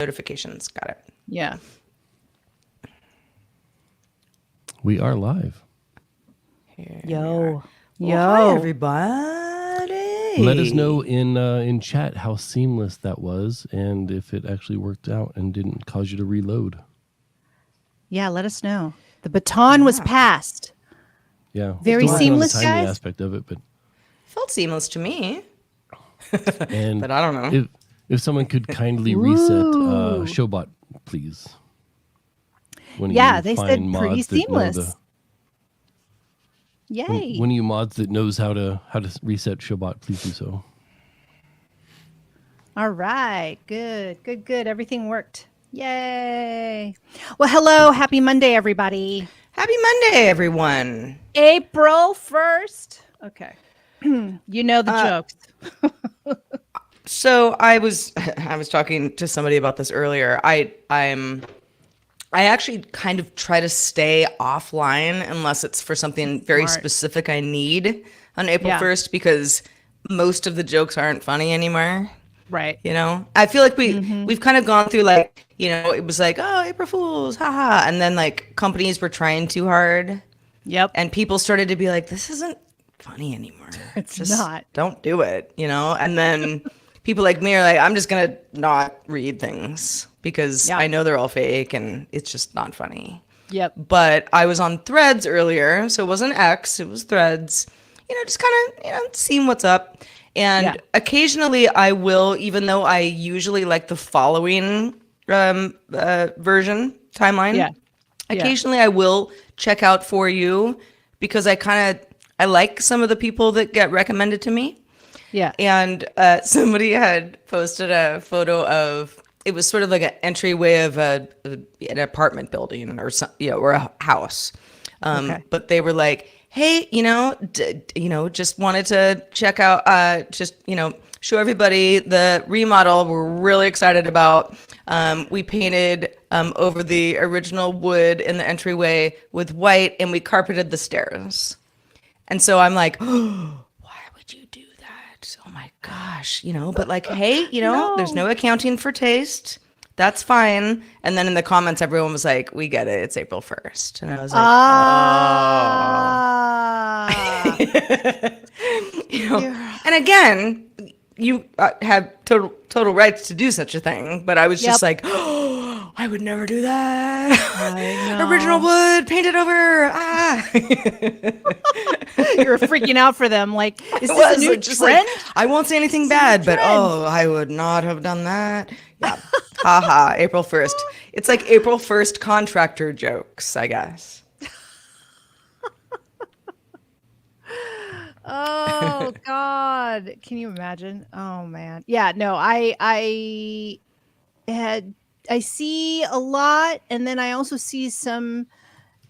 notifications. Got it. Yeah. We are live. Yo. Hi, everybody. Let us know in chat how seamless that was and if it actually worked out and didn't cause you to reload. Yeah, let us know. The baton was passed. Yeah. Very Still working on the seamless, timing guys. aspect of it, but Felt seamless to me. and But I don't know. If someone could kindly reset Ooh. Showbot, please. When Yeah, you they find said mods pretty that know seamless. Yay. When you mods that knows how to reset Showbot, please do so. All right. Good. Everything worked. Yay. Well, hello. Happy Monday, everybody. Happy Monday, everyone. April 1st. Okay. You know the jokes. So I was talking to somebody about this earlier. I actually kind of try to stay offline unless it's for something very Smart. specific I need on April Yeah. 1st because most of the jokes aren't funny anymore. Right. You know, I feel like we've kind of gone through like, you know, it was like, oh, April Fools, haha, and then like companies were trying too hard, Yep. and people started to be like, this isn't funny anymore. It's Just not. Don't do it, you know. And then people like me are like, I'm just gonna not read things because Yeah. I know they're all fake and it's just not funny. Yep. But I was on Threads earlier, so it wasn't X, it was Threads. You know, just kind of, you know, seeing what's up. And Yeah. occasionally I will, even though I usually like the following version timeline. Yeah. Occasionally I will check out For You because I like some of the people that get recommended to me. Yeah. And somebody had posted a photo of, it was sort of like an entryway of an apartment building or some, you know, or a house. Okay. But they were like, hey, you know, just wanted to check out, show everybody the remodel we're really excited about. We painted over the original wood in the entryway with white, and we carpeted the stairs. And so I'm like, oh, why would you do that? Oh my gosh, you know, but like, hey, you know, there's no accounting for taste. That's fine. And then in the comments, everyone was like, we get it. It's April 1st. And I was like, you know, and again, you have total rights to do such a thing. But I was just like, oh, I would never do that. I know. Original wood painted over. You were freaking out for them. Like, is It this a was new just trend? like, I won't say anything bad, but oh, I would not have done that. Yeah. Haha, April 1st. It's like April 1st contractor jokes, I guess. Oh God. Can you imagine? Oh man. Yeah, no, I see a lot, and then I also see some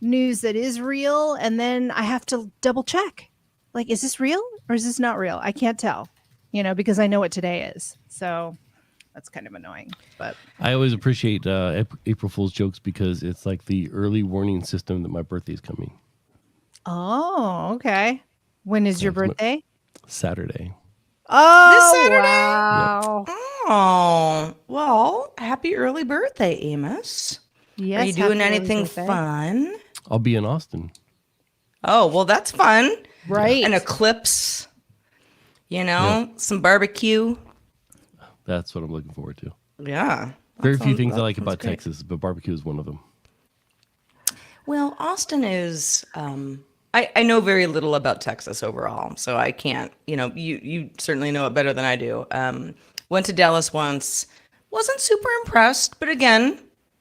news that is real, and then I have to double check. Like, is this real or is this not real? I can't tell, you know, because I know what today is. So that's kind of annoying. But I always appreciate April Fool's jokes because it's like the early warning system that my birthday's coming. oh, okay. When is your birthday? Saturday. Oh, This Saturday? wow. Oh, well, happy early birthday, Amos. Yes. Are you doing happy early anything birthday. fun? I'll be in Austin. Oh, well, that's fun. Right. An eclipse, you know, some barbecue. That's what I'm looking forward to. Yeah. Very few things I like about Texas, but barbecue is one of them. Well, Austin is, I know very little about Texas overall, so I can't, you know, you certainly know it better than I do. Went to Dallas once, wasn't super impressed, but again,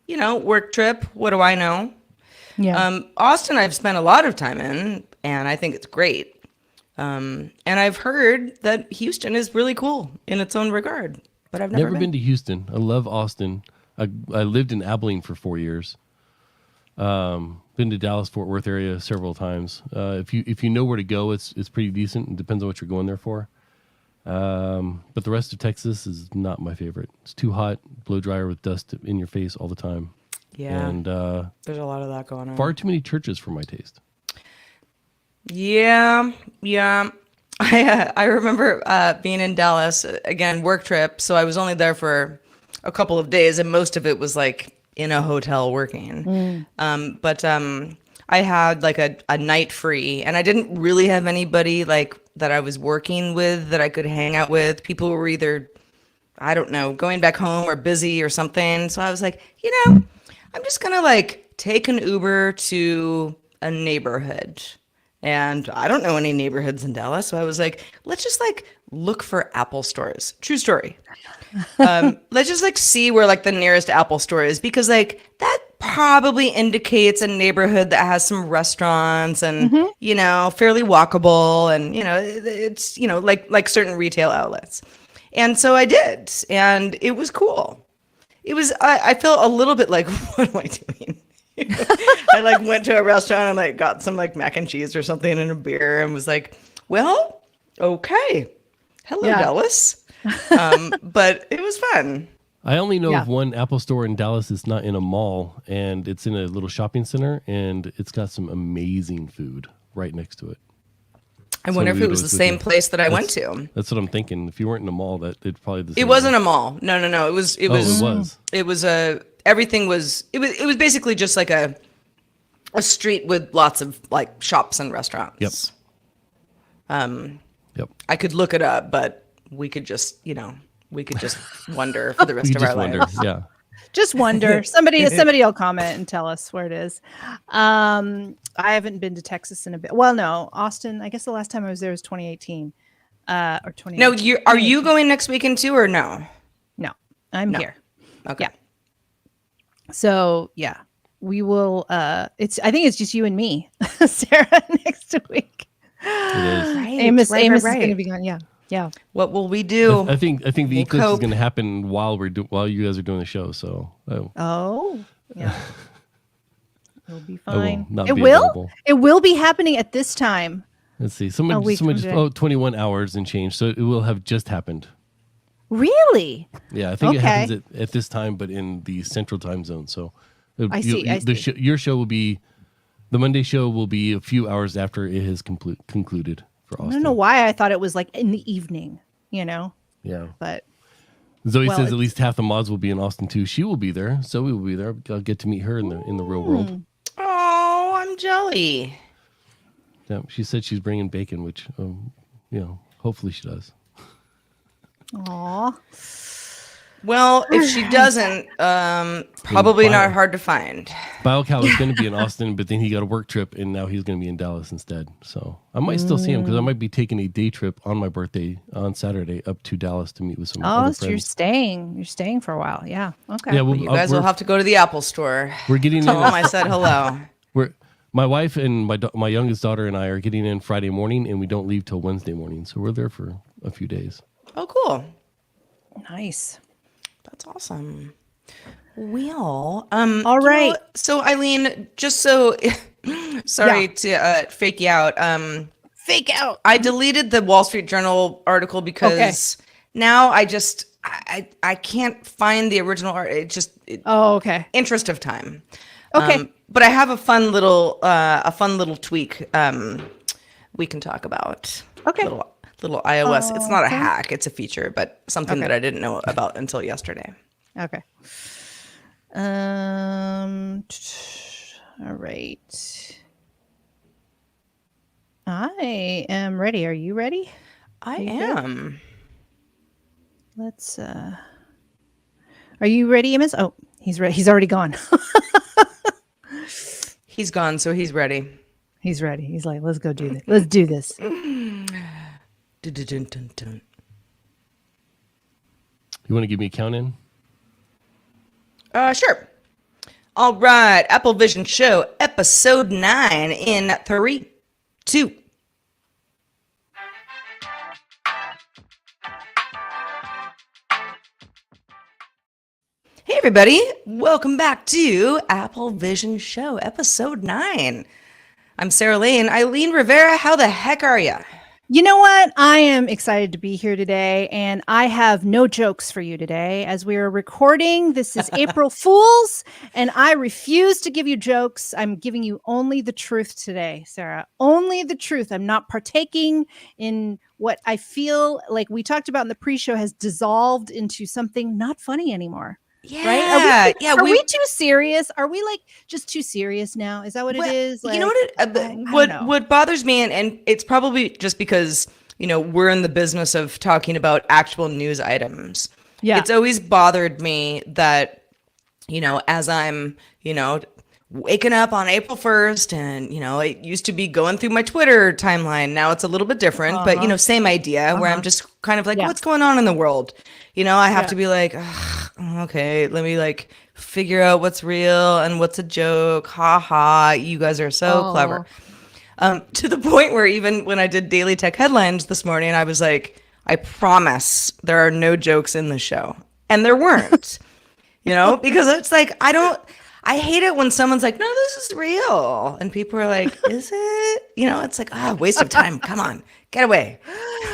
you know, work trip, what do I know? Yeah. Austin, I've spent a lot of time in, and I think it's great. And I've heard that Houston is really cool in its own regard, but I've never been to Houston. I love Austin. I lived in Abilene for 4 years. Been to Dallas, Fort Worth area several times. If you know where to go, it's pretty decent. It depends on what you're going there for. But the rest of Texas is not my favorite. It's too hot, blow dryer with dust in your face all the time. Yeah, And there's a lot of that going on. far too many churches for my taste. Yeah. I remember being in Dallas, again, work trip. So I was only there for a couple of days, and most of it was like in a hotel working. But I had like a night free, and I didn't really have anybody like that I was working with that I could hang out with. People were either, I don't know, going back home or busy or something. So I was like, I'm just gonna like take an Uber to a neighborhood. And I don't know any neighborhoods in Dallas. So I was like, let's just like look for Apple stores. True story. Let's just like see where like the nearest Apple store is, because like that probably indicates a neighborhood that has some restaurants and fairly walkable, and it's like certain retail outlets. And so I did, and it was cool. It was I felt a little bit like, what am I doing? I like went to a restaurant and like got some like mac and cheese or something and a beer and was like, well, okay. Hello, Dallas. But it was fun. I only know of one Apple store in Dallas that's not in a mall, and it's in a little shopping center, and it's got some amazing food right next to it. I wonder if it was the same place that I went to. That's what I'm thinking. If you weren't in a mall, that it's probably the same. It wasn't a mall. No. It was. It was everything was. It was basically just like a street with lots of like shops and restaurants. Yep. I could look it up, but we could just wonder for the rest of our lives. Yeah. Just wonder. Somebody will comment and tell us where it is. I haven't been to Texas in a bit. Well, no, Austin. I guess the last time I was there was 2018 or 20. No, are you going next weekend too, or no? No, I'm here. Okay. Yeah. So yeah, we will. I think it's just you and me, Sarah, next week. It is. Right, Amos is right. going to be gone. Yeah. What will we do? I think the We'll eclipse cope. is going to happen while you guys are doing the show. So Oh, yeah. It'll be I will fine. not It be will. available. It will be happening at this time. Let's see. Someone week just from today. 21 hours and change. So it will have just happened. Really? Yeah, I think it Okay. happens at this time, but in the central time zone. So I see. Your show will be, the Monday show will be a few hours after it has concluded for Austin. I don't know why I thought it was like in the evening. Yeah. But Zoe Well, says it's- at least half the mods will be in Austin too. She will be there. Zoe will be there. I'll get to meet her in the real world. Oh, I'm jelly. Yeah, she said she's bringing bacon, which hopefully she does. aw. Well, if she doesn't, probably not hard to find. BioCal was going to be in Austin, but then he got a work trip, and now he's going to be in Dallas instead. So I might still see him because I might be taking a day trip on my birthday on Saturday up to Dallas to meet with some other So you're friends. staying. You're staying for a while. Yeah. Okay. Yeah, well, You guys will have to go to the Apple store. we're getting Tell in. them I said hello. My wife and my youngest daughter and I are getting in Friday morning, and we don't leave till Wednesday morning. So we're there for a few days. Oh, cool. Nice. That's awesome. Well, All right. So Eileen, just so sorry to fake you out. Fake out. I deleted the Wall Street Journal article because now I can't find the original art. Oh, okay. Interest of time. Okay. But I have a fun little tweak we can talk about. Okay. Little iOS. It's not a Okay. hack, it's a feature, but something that I didn't know about until yesterday. Okay. All right. I am ready. Are you ready? I You good? am. Let's Are you ready, Amos? Oh, he's ready. He's already gone. He's gone, so he's ready. He's ready. He's like, let's go do this. Let's do this. Dun-dun-dun-dun-dun. You want to give me a count in? Sure. All right. Apple Vision Show, episode 9 in 3, 2. Hey, everybody. Welcome back to Apple Vision Show, episode 9. I'm Sarah Lane. Eileen Rivera, how the heck are you? You know what? I am excited to be here today, and I have no jokes for you today. As we are recording, this is April Fool's, and I refuse to give you jokes. I'm giving you only the truth today, Sarah. Only the truth. I'm not partaking in what I feel like we talked about in the pre-show has dissolved into something not funny anymore. Right? Are we too serious? Are we like just too serious now? Is that what it is? You know Like, what bothers me, and it's probably just because, we're in the business of talking about actual news items. Yeah. It's always bothered me that, as I'm, waking up on April 1st and, it used to be going through my Twitter timeline. Now it's a little bit different, but, same idea where I'm just kind of like, what's going on in the world? I have to be like, okay, let me like figure out what's real and what's a joke. Ha ha. You guys are so clever. To the point where even when I did Daily Tech Headlines this morning, I was like, I promise there are no jokes in the show. And there weren't, because it's like, I hate it when someone's like, no, this is real. And people are like, is it? It's like, waste of time. Come on, get away.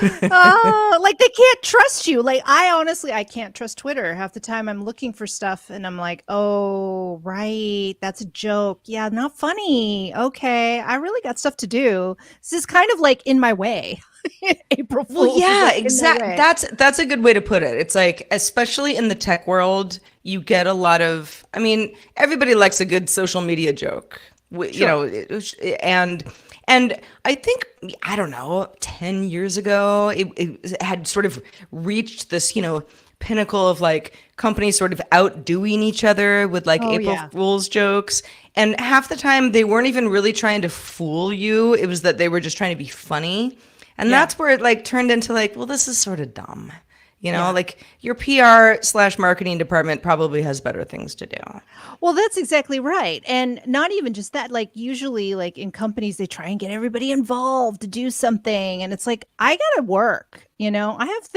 Like they can't trust you. Like I can't trust Twitter. Half the time I'm looking for stuff and I'm like, oh, right. That's a joke. Yeah, not funny. Okay. I really got stuff to do. This is kind of like in my way. April Fool's. Well, yeah, exactly. That's a good way to put it. It's like, especially in the tech world, you get a lot of, everybody likes a good social media joke, and I think, I don't know, 10 years ago, it had sort of reached this, pinnacle of like companies sort of outdoing each other with like April Fool's jokes. And half the time they weren't even really trying to fool you. It was that they were just trying to be funny. And that's where it like turned into like, well, this is sort of dumb. Like your PR/marketing department probably has better things to do. Well, that's exactly right. And not even just that, like usually like in companies, they try and get everybody involved to do something. And it's like, I got to work, I have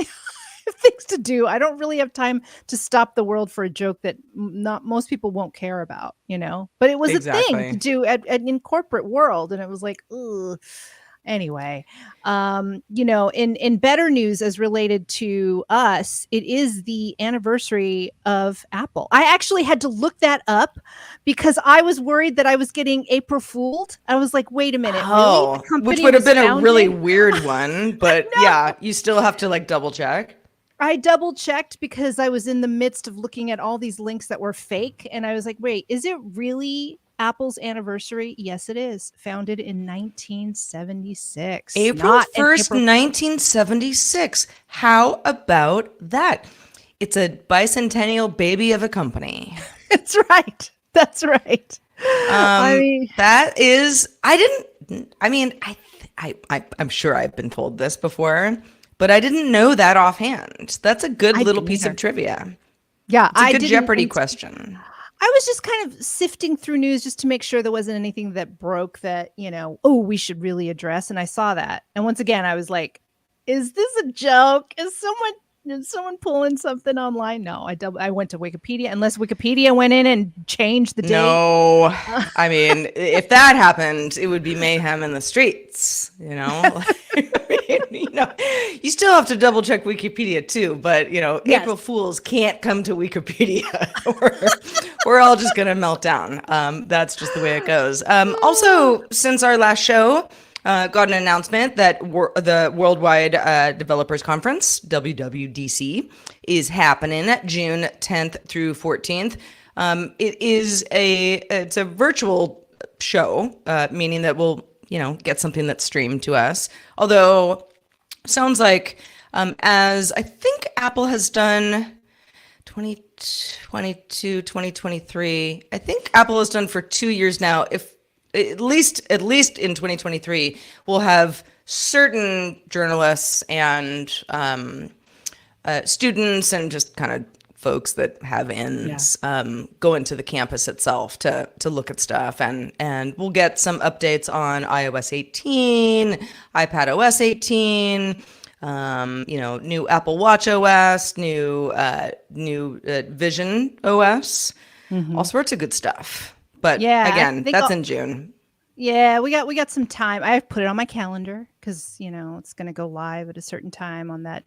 things to do. I don't really have time to stop the world for a joke that not most people won't care about, but it was a thing to do in corporate world. And it was like, ugh. Anyway, in better news as related to us, it is the anniversary of Apple. I actually had to look that up because I was worried that I was getting April Fooled. I was like, wait a minute. Oh, really? Which would have been a really weird one. But yeah, you still have to like double check. I double checked because I was in the midst of looking at all these links that were fake. And I was like, wait, is it really Apple's anniversary? Yes, it is. Founded in 1976. April 1st, 1976. How about that? It's a bicentennial baby of a company. That's right. That's right. That is, I'm sure I've been told this before, but I didn't know that offhand. That's a good little piece of trivia. Yeah. It's a good Jeopardy question. I was just kind of sifting through news just to make sure there wasn't anything that broke that, we should really address. And I saw that. And once again, I was like, is this a joke? Is someone pulling something online? No, I went to Wikipedia, unless Wikipedia went in and changed the date. No, if that happened, it would be mayhem in the streets, you still have to double check Wikipedia too, but April Fools can't come to Wikipedia. We're all just going to melt down. That's just the way it goes. Also, since our last show, got an announcement that the Worldwide Developers Conference, WWDC, is happening June 10th through 14th. It's a virtual show, meaning that we'll, get something that's streamed to us. Although, sounds like, as I think Apple has done 2022, 2023, I think Apple has done for 2 years now. If at least in 2023, we'll have certain journalists and students and just kind of folks that have ins go into the campus itself to look at stuff, and we'll get some updates on iOS 18, iPad OS 18, new Apple Watch OS, new Vision OS, all sorts of good stuff. But again, that's in June. Yeah, we got some time. I've put it on my calendar because it's going to go live at a certain time on that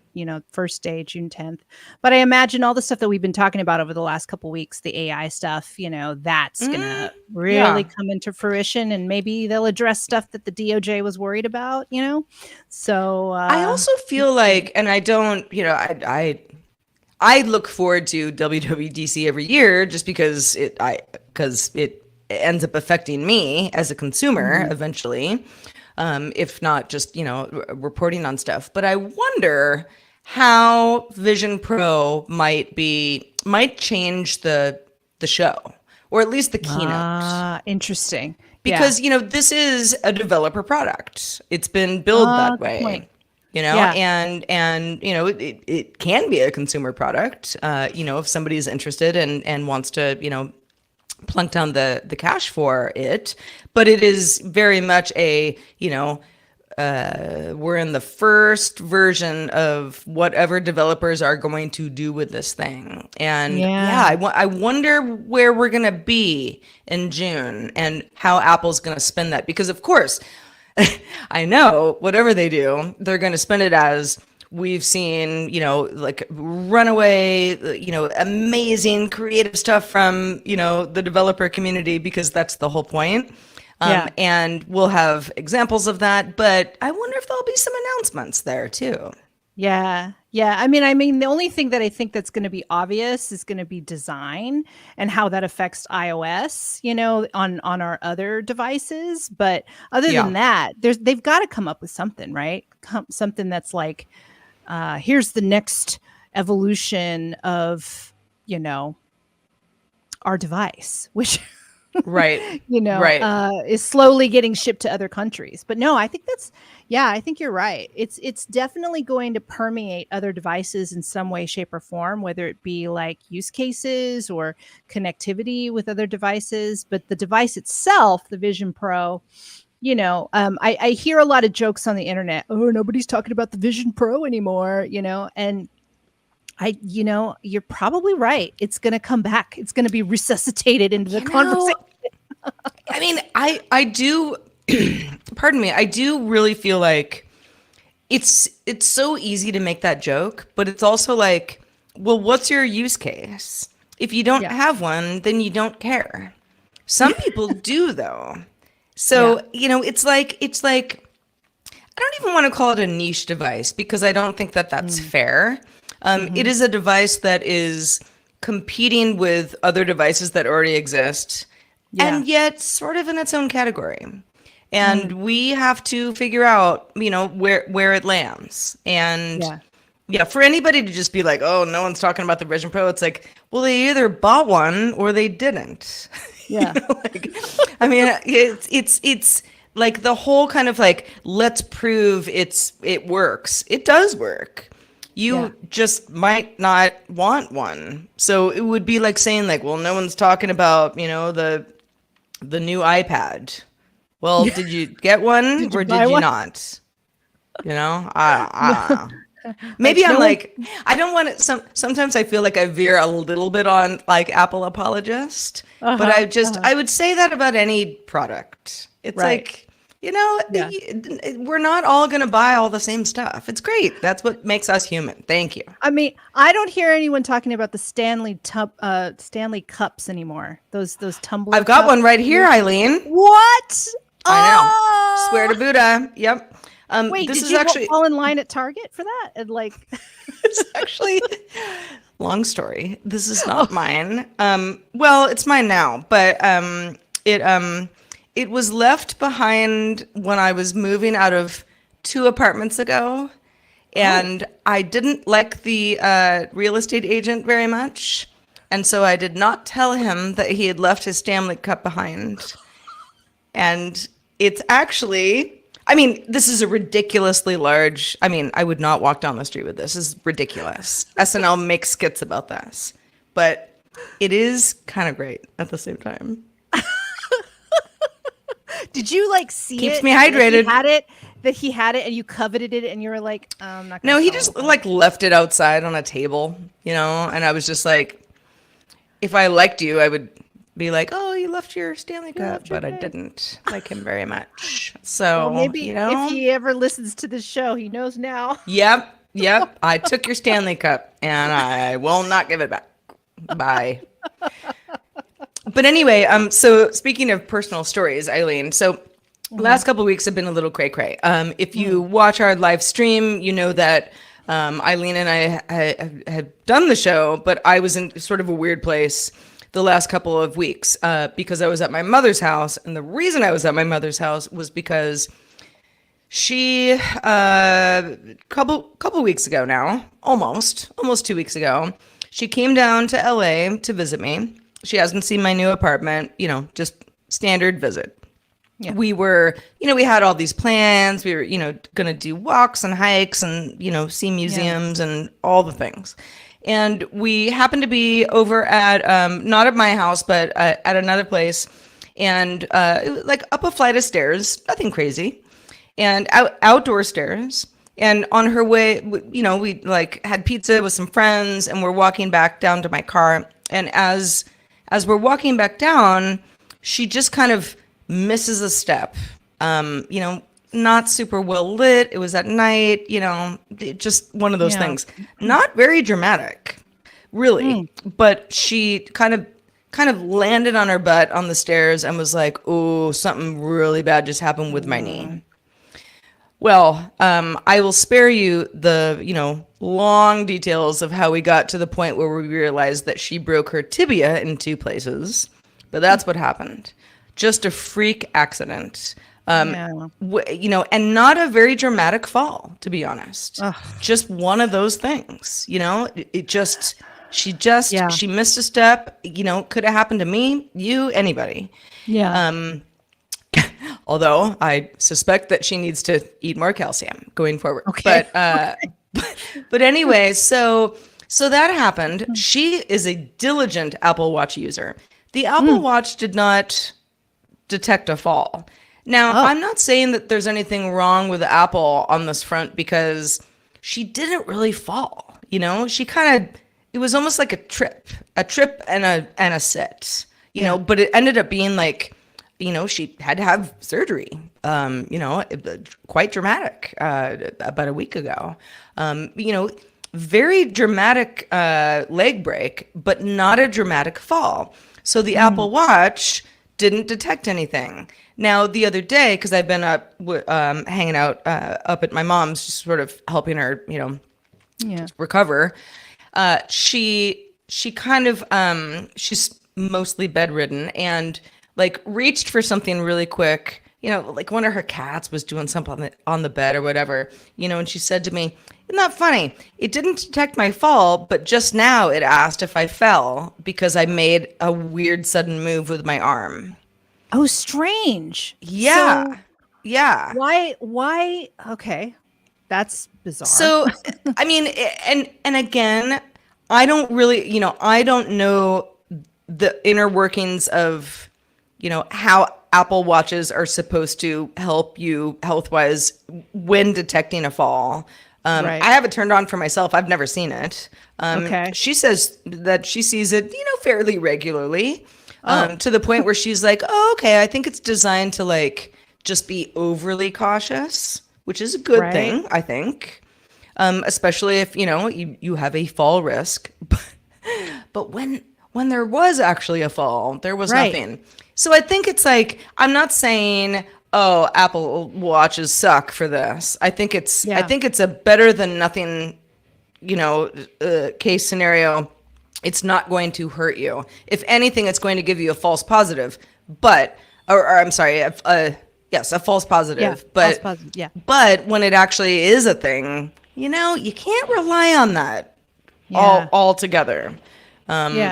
first day, June 10th. But I imagine all the stuff that we've been talking about over the last couple weeks, the AI stuff, that's going to really Yeah. come into fruition, and maybe they'll address stuff that the DOJ was worried about. So I also feel like, and I don't, I look forward to WWDC every year just because it ends up affecting me as a consumer eventually, if not just reporting on stuff. But I wonder how Vision Pro might change the show, or at least the keynote. Interesting. Because this is a developer product. It's been billed that Good way. point. And it can be a consumer product, if somebody's interested and wants to, plunk down the cash for it. But it is very much a, we're in the first version of whatever developers are going to do with this thing. And I wonder where we're going to be in June and how Apple's going to spend that. Because of course, I know whatever they do, they're going to spend it as we've seen, like runaway, amazing creative stuff from, the developer community, because that's the whole point. And we'll have examples of that, but I wonder if there'll be some announcements there too. Yeah. I mean, the only thing that I think that's going to be obvious is going to be design and how that affects iOS, on our other devices. But other than that, they've got to come up with something, right? Something that's like, here's the next evolution of, our device, which right. Is slowly getting shipped to other countries. But no, I think I think you're right. It's definitely going to permeate other devices in some way, shape, or form, whether it be like use cases or connectivity with other devices. But the device itself, the Vision Pro, I hear a lot of jokes on the internet. Oh, nobody's talking about the Vision Pro anymore, and you're probably right. It's going to come back. It's going to be resuscitated into the conversation. I mean, I do, pardon me, I do really feel like it's so easy to make that joke, but it's also like, well, what's your use case? If you don't have one, then you don't care. Some people do though. So, it's like, I don't even want to call it a niche device because I don't think that that's fair. It is a device that is competing with other devices that already exist, and yet sort of in its own category. And we have to figure out, where it lands. And for anybody to just be like, oh, no one's talking about the Vision Pro, it's like, well, they either bought one or they didn't. Yeah. I mean, it's like the whole kind of like, let's prove it works. It does work. You just might not want one. So it would be like saying like, well, no one's talking about, the new iPad. Well, did you get one or did you not? I don't know. Maybe I'm like, I don't want to, sometimes I feel like I veer a little bit on like Apple apologist, but I would say that about any product. It's like, we're not all going to buy all the same stuff. It's great. That's what makes us human. Thank you. I mean, I don't hear anyone talking about the Stanley cups anymore. Those tumbler I've got cups. one right here, Eileen. What? I know. Swear to Buddha. Yep. Wait, this did is you actually fall in line at Target for that? And like, it's actually long story. This is not mine. Well, it's mine now, but it was left behind when I was moving out of 2 apartments ago, and I didn't like the real estate agent very much, and so I did not tell him that he had left his Stanley Cup behind. And it's actually, I mean, this is a ridiculously large, I mean, I would not walk down the street with this. This is ridiculous. SNL makes skits about this, but it is kind of great at the same time. Did you like see Keeps it? me hydrated. That he had it and you coveted it and you were like, I'm not gonna No, he follow just that. like left it outside on a table, and I was just like, if I liked you, I would be like, "Oh, you left your Stanley Cup," left your but I bag. didn't like him very much. So, Well, maybe you know, if he ever listens to this show, he knows now. yep. I took your Stanley Cup and I will not give it back. Bye. But anyway, so speaking of personal stories, Eileen, so last couple of weeks have been a little cray cray. If you watch our live stream, you know that Eileen and I had done the show, but I was in sort of a weird place the last couple of weeks because I was at my mother's house. And the reason I was at my mother's house was because she, couple weeks ago now, almost 2 weeks ago, she came down to LA to visit me. She hasn't seen my new apartment, just standard visit. Yeah. We were, we had all these plans. We were, going to do walks and hikes and, see museums and all the things. And we happened to be over at, not at my house, but at another place. And it was like up a flight of stairs, nothing crazy. And outdoor stairs. And on her way, we like had pizza with some friends and we're walking back down to my car. And as we're walking back down, she just kind of misses a step. Not super well lit. It was at night, just one of those things. Not very dramatic, really. But she kind of landed on her butt on the stairs and was like, "Oh, something really bad just happened with my knee." Well, I will spare you the, long details of how we got to the point where we realized that she broke her tibia in 2 places. But that's what happened. Just a freak accident. And not a very dramatic fall, to be honest. Ugh. Just one of those things, she missed a step, could have happened to me, you, anybody. Yeah. Although I suspect that she needs to eat more calcium going forward. Okay. But anyway, so that happened. She is a diligent Apple Watch user. The Apple Watch did not detect a fall. Now, I'm not saying that there's anything wrong with Apple on this front because she didn't really fall. She it was almost like a trip and a sit, but it ended up being like, she had to have surgery, quite dramatic, about a week ago. Very dramatic leg break, but not a dramatic fall. So the Apple Watch didn't detect anything. Now, the other day, because I've been up hanging out up at my mom's, just sort of helping her, recover, she kind of, she's mostly bedridden and like reached for something really quick, like one of her cats was doing something on the bed or whatever, and she said to me, "Isn't that funny? It didn't detect my fall, but just now it asked if I fell because I made a weird sudden move with my arm." Oh, strange. Yeah. So yeah. Why? Okay. That's bizarre. So, I mean, and again, I don't really, I don't know the inner workings of, how Apple Watches are supposed to help you health-wise when detecting a fall. Right. I have it turned on for myself. I've never seen it. Okay. She says that she sees it, fairly regularly, to the point where she's like, "Oh, okay, I think it's designed to like just be overly cautious," which is a good thing, I think. Especially if, you have a fall risk. But when there was actually a fall, there was nothing. So I think it's like, I'm not saying, "Oh, Apple Watches suck for this." I think it's a better than nothing, case scenario. It's not going to hurt you. If anything, it's going to give you a false positive. But, or I'm sorry, a false positive. Yeah, but, false positive, yeah. But when it actually is a thing, you can't rely on that altogether.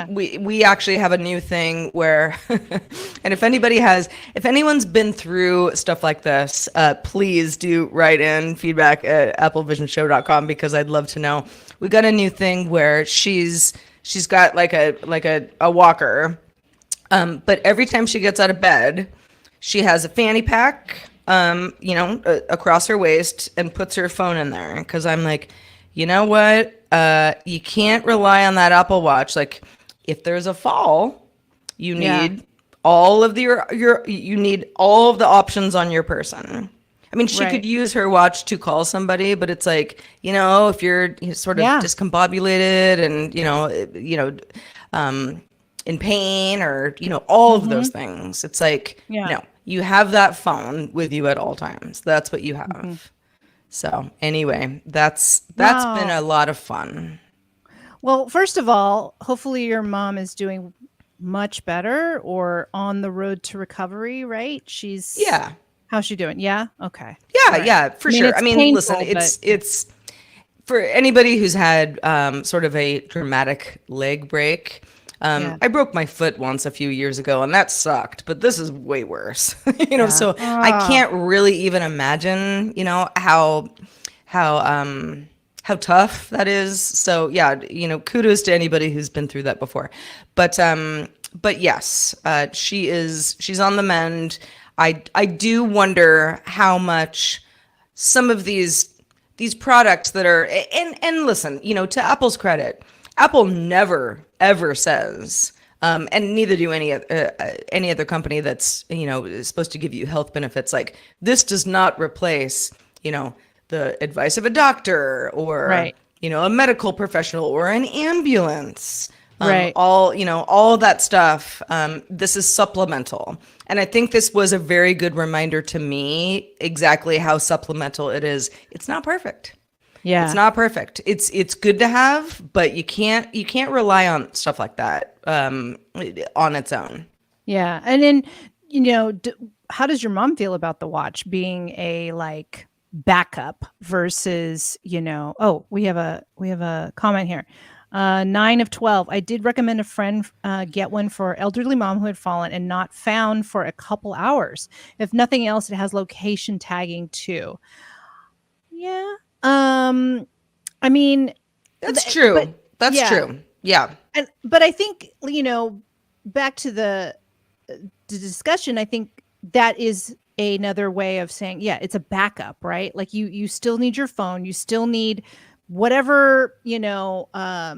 We actually have a new thing where, and if anyone's been through stuff like this, please do write in feedback at applevisionshow.com because I'd love to know. We got a new thing where she's got like a walker, but every time she gets out of bed, she has a fanny pack, across her waist and puts her phone in there. Because I'm like, you know what? You can't rely on that Apple Watch. Like, if there's a fall, You Yeah. need all of you need all of the options on your person. I mean, she Right. could use her watch to call somebody, but it's like, if you're sort of Yeah. discombobulated and, in pain or, all of those things, it's like, Yeah. no, you have that phone with you at all times. That's what you have. Mm-hmm. So anyway, that's been a Wow. lot of fun. Well, first of all, hopefully your mom is doing much better or on the road to recovery, right? Yeah. How's she doing? Yeah. Okay. Yeah, All right. yeah, for I mean, sure. I it's mean, listen, painful, but it's for anybody who's had sort of a dramatic leg break. yeah. I broke my foot once a few years ago, and that sucked. But this is way worse, Yeah. So I can't really even imagine, how tough that is. So yeah, kudos to anybody who's been through that before. But yes, she's on the mend. I do wonder how much some of these products that are, and listen, to Apple's credit, Apple never ever says, and neither do any other company that's is supposed to give you health benefits, like this does not replace the advice of a doctor or Right. a medical professional or an ambulance. Right. All of that stuff. This is supplemental. And I think this was a very good reminder to me exactly how supplemental it is. It's not perfect. Yeah. It's not perfect. It's good to have, but you can't rely on stuff like that on its own. Yeah. And then, how does your mom feel about the watch being a like backup versus, oh, we have a comment here. 9 of 12. I did recommend a friend get one for elderly mom who had fallen and not found for a couple hours. If nothing else, it has location tagging too. Yeah. I mean, That's true. but That's yeah. true. Yeah. But I think, back to the discussion, I think that is another way of saying, yeah, it's a backup, right? Like you still need your phone, you still need whatever, I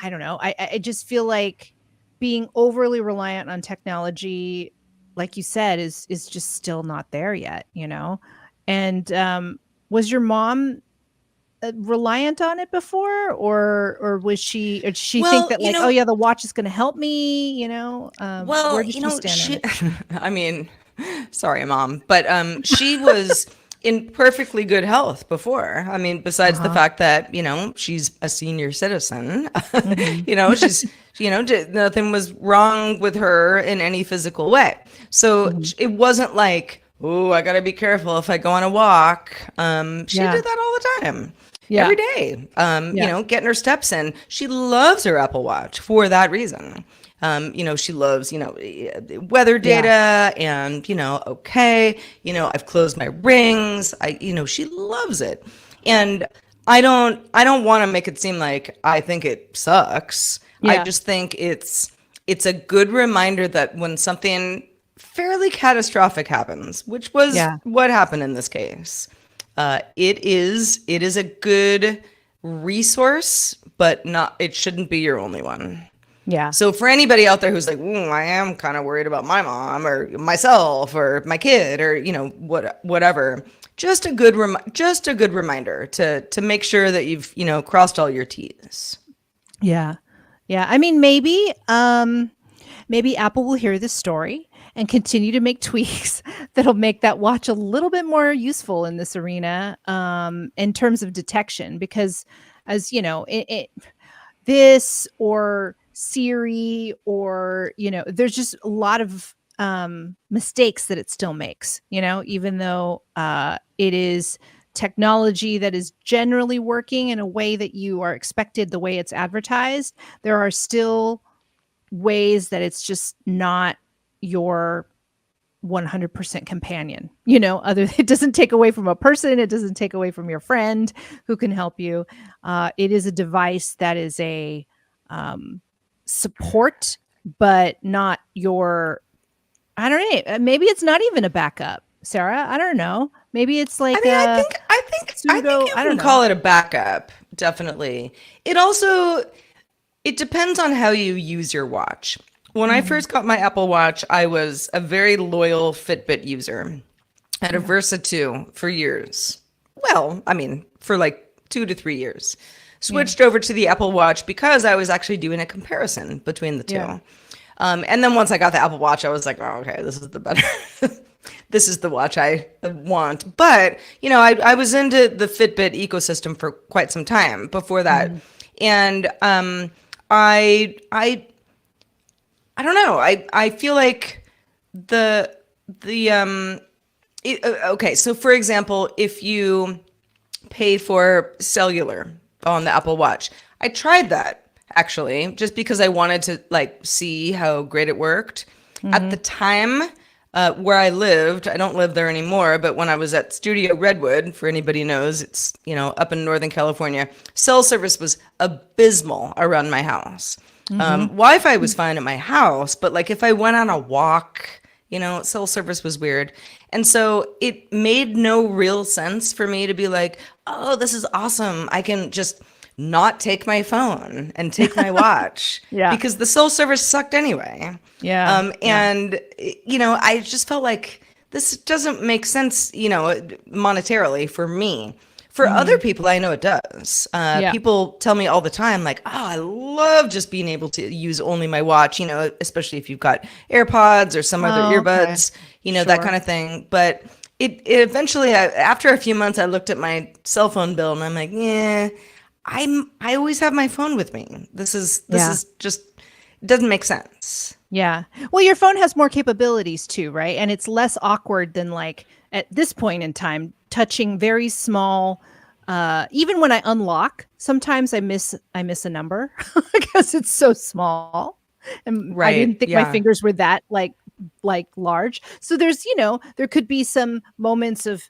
don't know. I just feel like being overly reliant on technology, like you said, is just still not there yet, And was your mom reliant on it before, or was she? Or did she think Well, that like, oh yeah, the watch is going to help me? Well, Where does she stand on it? I mean, sorry, mom, but she was in perfectly good health before. I mean, besides the fact that, she's a senior citizen, Mm-hmm. nothing was wrong with her in any physical way. So Mhm. it wasn't like, oh, I got to be careful if I go on a walk. She Yeah. did that all the time. Yeah. Every day, Yeah. getting her steps in. She loves her Apple Watch for that reason. She loves, weather data and, I've closed my rings. She loves it. And I don't want to make it seem like I think it sucks. I Yeah. just think it's a good reminder that when something fairly catastrophic happens, which was Yeah. what happened in this case, it is a good resource, but it shouldn't be your only one. Yeah. So for anybody out there who's like, I am kind of worried about my mom or myself or my kid or whatever, just a good reminder to make sure that you've crossed all your T's. Yeah. Yeah. I mean, maybe Apple will hear this story and continue to make tweaks that'll make that watch a little bit more useful in this arena, in terms of detection, because as this or Siri or, there's just a lot of mistakes that it still makes, even though it is technology that is generally working in a way that you are expected, the way it's advertised. There are still ways that it's just not your 100% companion, it doesn't take away from a person. It doesn't take away from your friend who can help you. It is a device that is a support, but not your, I don't know. Maybe it's not even a backup, Sarah. I don't know. Maybe it's like, I mean, I think pseudo, you I don't can know. call it a backup. Definitely. It depends on how you use your watch. When I first got my Apple Watch, I was a very loyal Fitbit user. I had a Versa 2 for years. Well, I mean, for like 2 to 3 years. Switched over to the Apple Watch because I was actually doing a comparison between the two. Yeah. And then once I got the Apple Watch, I was like, oh, okay, this is the better. This is the watch I want. But, I was into the Fitbit ecosystem for quite some time before that. And I don't know. I feel like okay, so for example, if you pay for cellular on the Apple Watch, I tried that actually just because I wanted to like see how great it worked. At the time, where I lived, I don't live there anymore, but when I was at Studio Redwood, for anybody who knows, it's, up in Northern California, cell service was abysmal around my house. Wi-Fi was fine at my house, but like if I went on a walk, cell service was weird. And so it made no real sense for me to be like, oh, this is awesome. I can just not take my phone and take my watch Yeah. because the cell service sucked anyway. Yeah. And, I just felt like this doesn't make sense, monetarily for me. For other people, I know it does. Yeah. People tell me all the time, like, oh, I love just being able to use only my watch, especially if you've got AirPods or some other earbuds, that Sure. kind of thing. But it eventually, after a few months, I looked at my cell phone bill and I'm like, yeah, I always have my phone with me. This is just, it doesn't make sense. Yeah. Well, your phone has more capabilities too, right? And it's less awkward than like at this point in time, touching very small, even when I unlock, sometimes I miss a number because it's so small. And I didn't think my fingers were that like large. So there's, there could be some moments of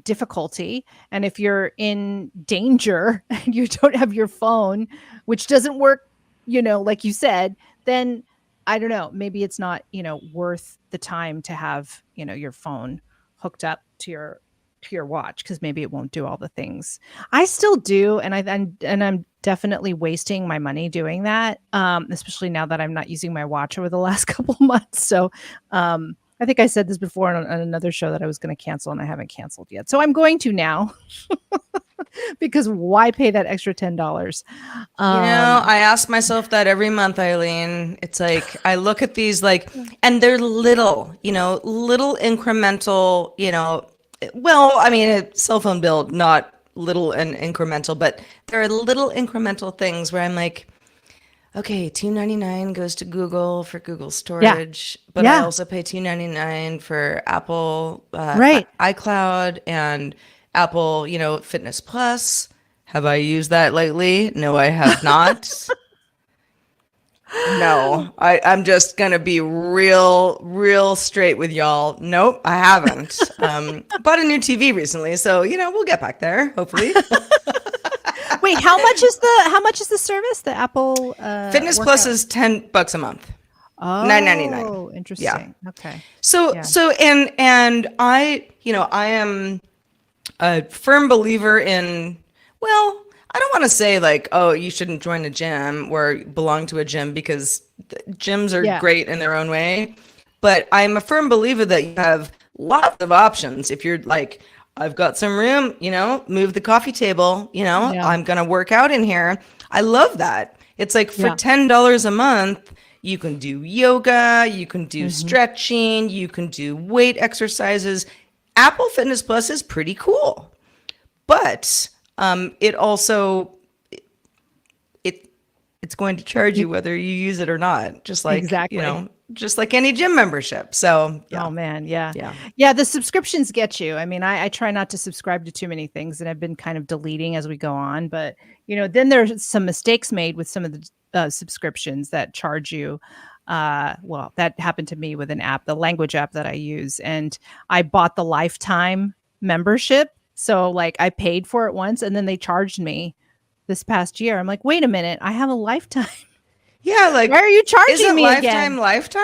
difficulty. And if you're in danger and you don't have your phone, which doesn't work, like you said, then I don't know, maybe it's not, worth the time to have, your phone hooked up to your watch because maybe it won't do all the things. I still do, and I'm definitely wasting my money doing that, especially now that I'm not using my watch over the last couple of months. So I think I said this before on another show that I was going to cancel, and I haven't canceled yet. So I'm going to now because why pay that extra $10? I ask myself that every month, Eileen. It's like I look at these and they're little incremental, well, I mean, a cell phone bill, not little and incremental, but there are little incremental things where I'm like, okay, $2.99 goes to Google for Google storage, but I also pay $2.99 for Apple iCloud and Apple, Fitness Plus. Have I used that lately? No, I have not. No, I'm just gonna be real straight with y'all. Nope, I haven't. Bought a new TV recently, so we'll get back there hopefully. Wait, how much is the service? The Apple Fitness Plus is $10 a month. Oh, $9.99. Oh, interesting. Yeah. Okay. So and I am a firm believer in, well, I don't want to say like, oh, you shouldn't join a gym or belong to a gym because gyms are great in their own way. But I'm a firm believer that you have lots of options. If you're like, I've got some room, move the coffee table, I'm going to work out in here. I love that. It's like for $10 a month, you can do yoga, you can do stretching, you can do weight exercises. Apple Fitness Plus is pretty cool. But it also it's going to charge you whether you use it or not, just like just like any gym membership. So oh man, yeah, the subscriptions get you. I mean, I try not to subscribe to too many things, and I've been kind of deleting as we go on. But then there's some mistakes made with some of the subscriptions that charge you. Well, that happened to me with an app, the language app that I use, and I bought the lifetime membership. So like I paid for it once and then they charged me this past year. I'm like, wait a minute, I have a lifetime. Yeah, like why are you charging isn't me lifetime again? Lifetime?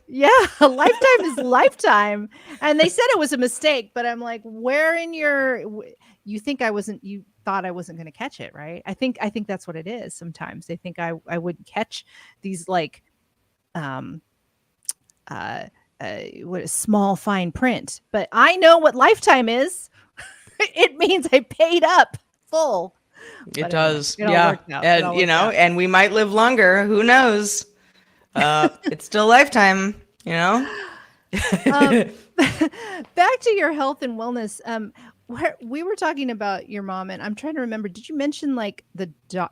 Yeah, a lifetime is lifetime. And they said it was a mistake, but I'm like, where in you thought I wasn't going to catch it, right? I think that's what it is. Sometimes they think I wouldn't catch these like um, what is small fine print, but I know what lifetime is. It means I paid up full. It But anyway, does. it all Yeah. worked out. It And, all worked out. and we might live longer. Who knows? It's still lifetime, you know? Um, back to your health and wellness. Where we were talking about your mom, and I'm trying to remember. Did you mention like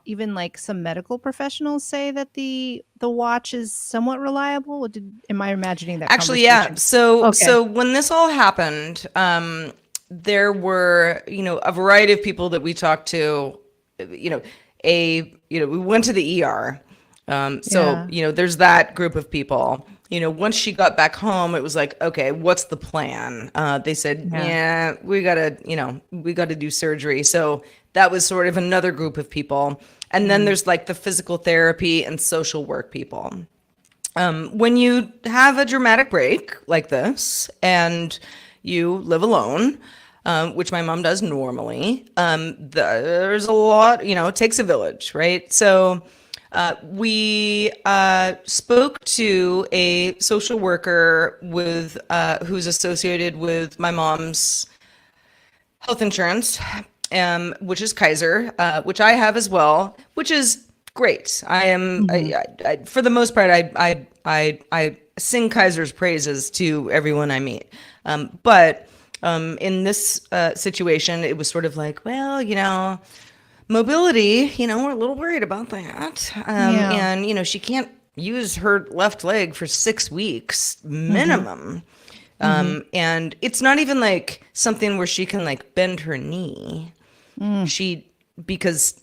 even like some medical professionals say that the watch is somewhat reliable? Or am I imagining that Actually, yeah. conversation? Okay. So when this all happened, there were, a variety of people that we talked to, we went to the ER. Yeah. There's that group of people. Once she got back home, it was like, okay, what's the plan? They said, yeah, we gotta do surgery. So that was sort of another group of people. And then there's like the physical therapy and social work people. When you have a dramatic break like this and you live alone, which my mom does normally, there's a lot, it takes a village, right? So we spoke to a social worker who's associated with my mom's health insurance, which is Kaiser, which I have as well, which is great. I am, for the most part, I sing Kaiser's praises to everyone I meet. But in this situation, it was sort of like, well, mobility, we're a little worried about that. And, she can't use her left leg for 6 weeks minimum. And it's not even like something where she can like bend her knee. Because,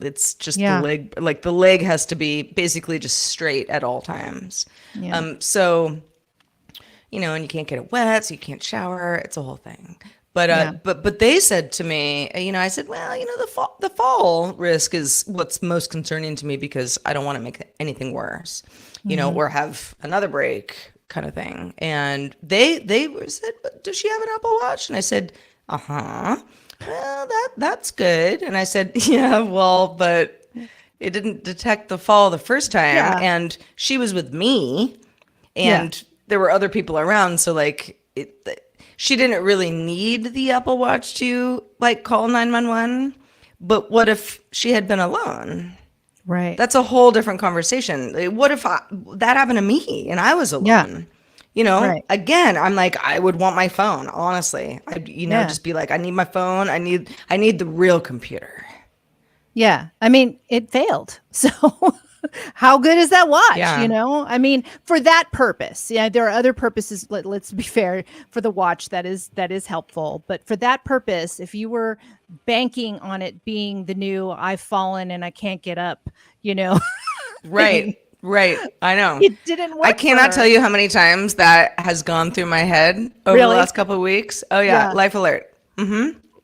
it's just the leg, like the leg has to be basically just straight at all times. So, and you can't get it wet, so you can't shower. It's a whole thing. But they said to me, I said, well, the fall risk is what's most concerning to me because I don't want to make anything worse, or have another break kind of thing. And they said, but does she have an Apple Watch? And I said, well, that's good. And I said, yeah, well, but it didn't detect the fall the first time. And she was with me and there were other people around. So like she didn't really need the Apple Watch to like call 911. But what if she had been alone? Right. That's a whole different conversation. What if that happened to me and I was alone? Again, I'm like, I would want my phone, honestly. I'd, just be like, I need my phone. I need the real computer. Yeah. I mean, it failed. So how good is that watch? Yeah. I mean, for that purpose, there are other purposes. Let's be fair, for the watch that is helpful. But for that purpose, if you were banking on it being the new I've fallen and I can't get up, Right. Right. I know. It didn't work. I cannot tell you how many times that has gone through my head over the last couple of weeks. Oh yeah. Life alert.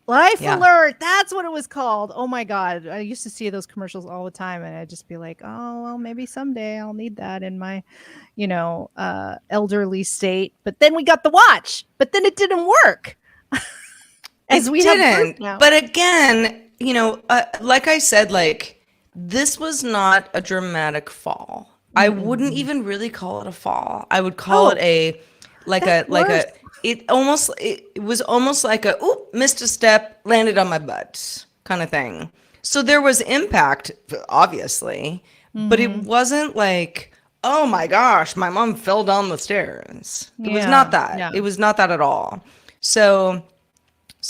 Life alert. That's what it was called. Oh my God. I used to see those commercials all the time and I'd just be like, oh, well, maybe someday I'll need that in my, elderly state. But then we got the watch, but then it didn't work. As we didn't. But again, like I said, like this was not a dramatic fall. I wouldn't even really call it a fall. I would call it it was almost like a, missed a step, landed on my butt kind of thing. So there was impact, obviously, but it wasn't like, oh my gosh, my mom fell down the stairs. It was not that. Yeah. It was not that at all. So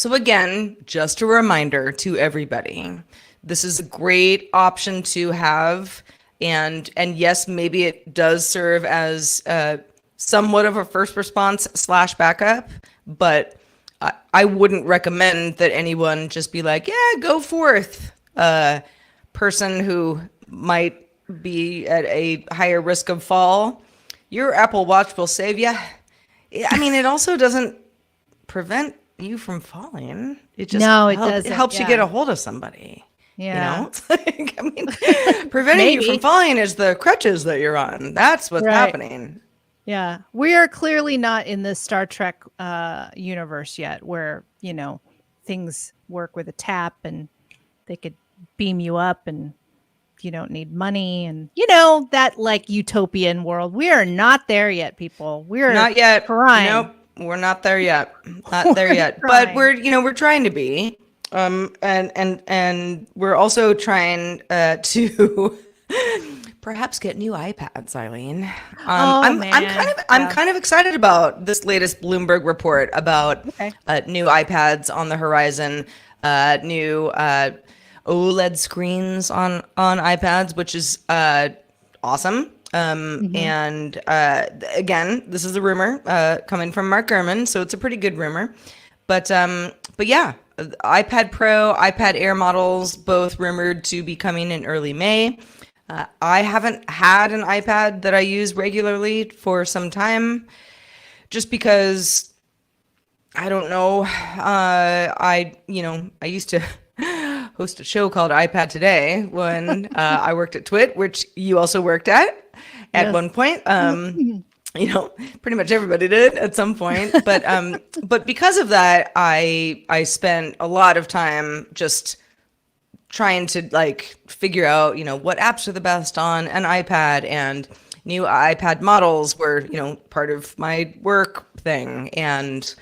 again, just a reminder to everybody, this is a great option to have. And yes, maybe it does serve as somewhat of a first response / backup, but I wouldn't recommend that anyone just be like, yeah, go forth. Person who might be at a higher risk of fall, your Apple Watch will save you. I mean, it also doesn't prevent you from falling. It just it helps you get a hold of somebody. Yeah. I mean, preventing you from falling is the crutches that you're on. That's what's happening. Yeah. We are clearly not in the Star Trek universe yet where, things work with a tap and they could beam you up and you don't need money, and that like utopian world. We are not there yet, people. We're Not yet. trying. Nope, we're not there yet. Not there yet. But we're trying to be. And we're also trying to perhaps get new iPads, Eileen. I'm kind of excited about this latest Bloomberg report about new iPads on the horizon, new OLED screens on iPads, which is awesome. And again, this is a rumor coming from Mark Gurman, so it's a pretty good rumor. But yeah, iPad Pro, iPad Air models, both rumored to be coming in early May. I haven't had an iPad that I use regularly for some time, just because I don't know. I used to host a show called iPad Today when I worked at TWiT, which you also worked at one point. Pretty much everybody did at some point. But because of that, I spent a lot of time just trying to like figure out, what apps are the best on an iPad, and new iPad models were, part of my work thing, and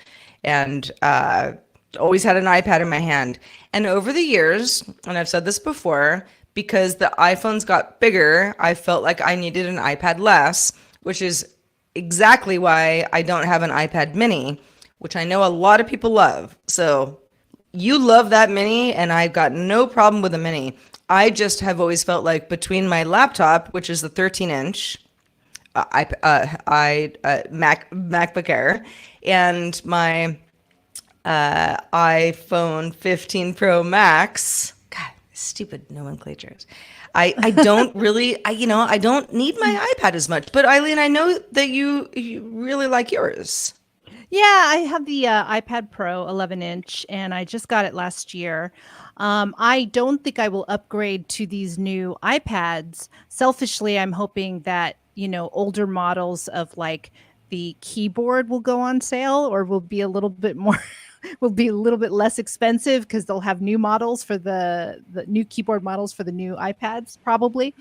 always had an iPad in my hand. And over the years, and I've said this before, because the iPhones got bigger, I felt like I needed an iPad less, which is exactly why I don't have an iPad mini, which I know a lot of people love. So you love that mini, and I've got no problem with a mini. I just have always felt like between my laptop, which is the 13-inch MacBook Air, and my iPhone 15 Pro Max, God, stupid nomenclatures. I don't really, I don't need my iPad as much. But Eileen, I know that you really like yours. Yeah, I have the iPad Pro 11-inch, and I just got it last year. I don't think I will upgrade to these new iPads. Selfishly, I'm hoping that, older models of like the keyboard will go on sale, or will be a little bit more will be a little bit less expensive, because they'll have new models for the new keyboard models for the new iPads probably.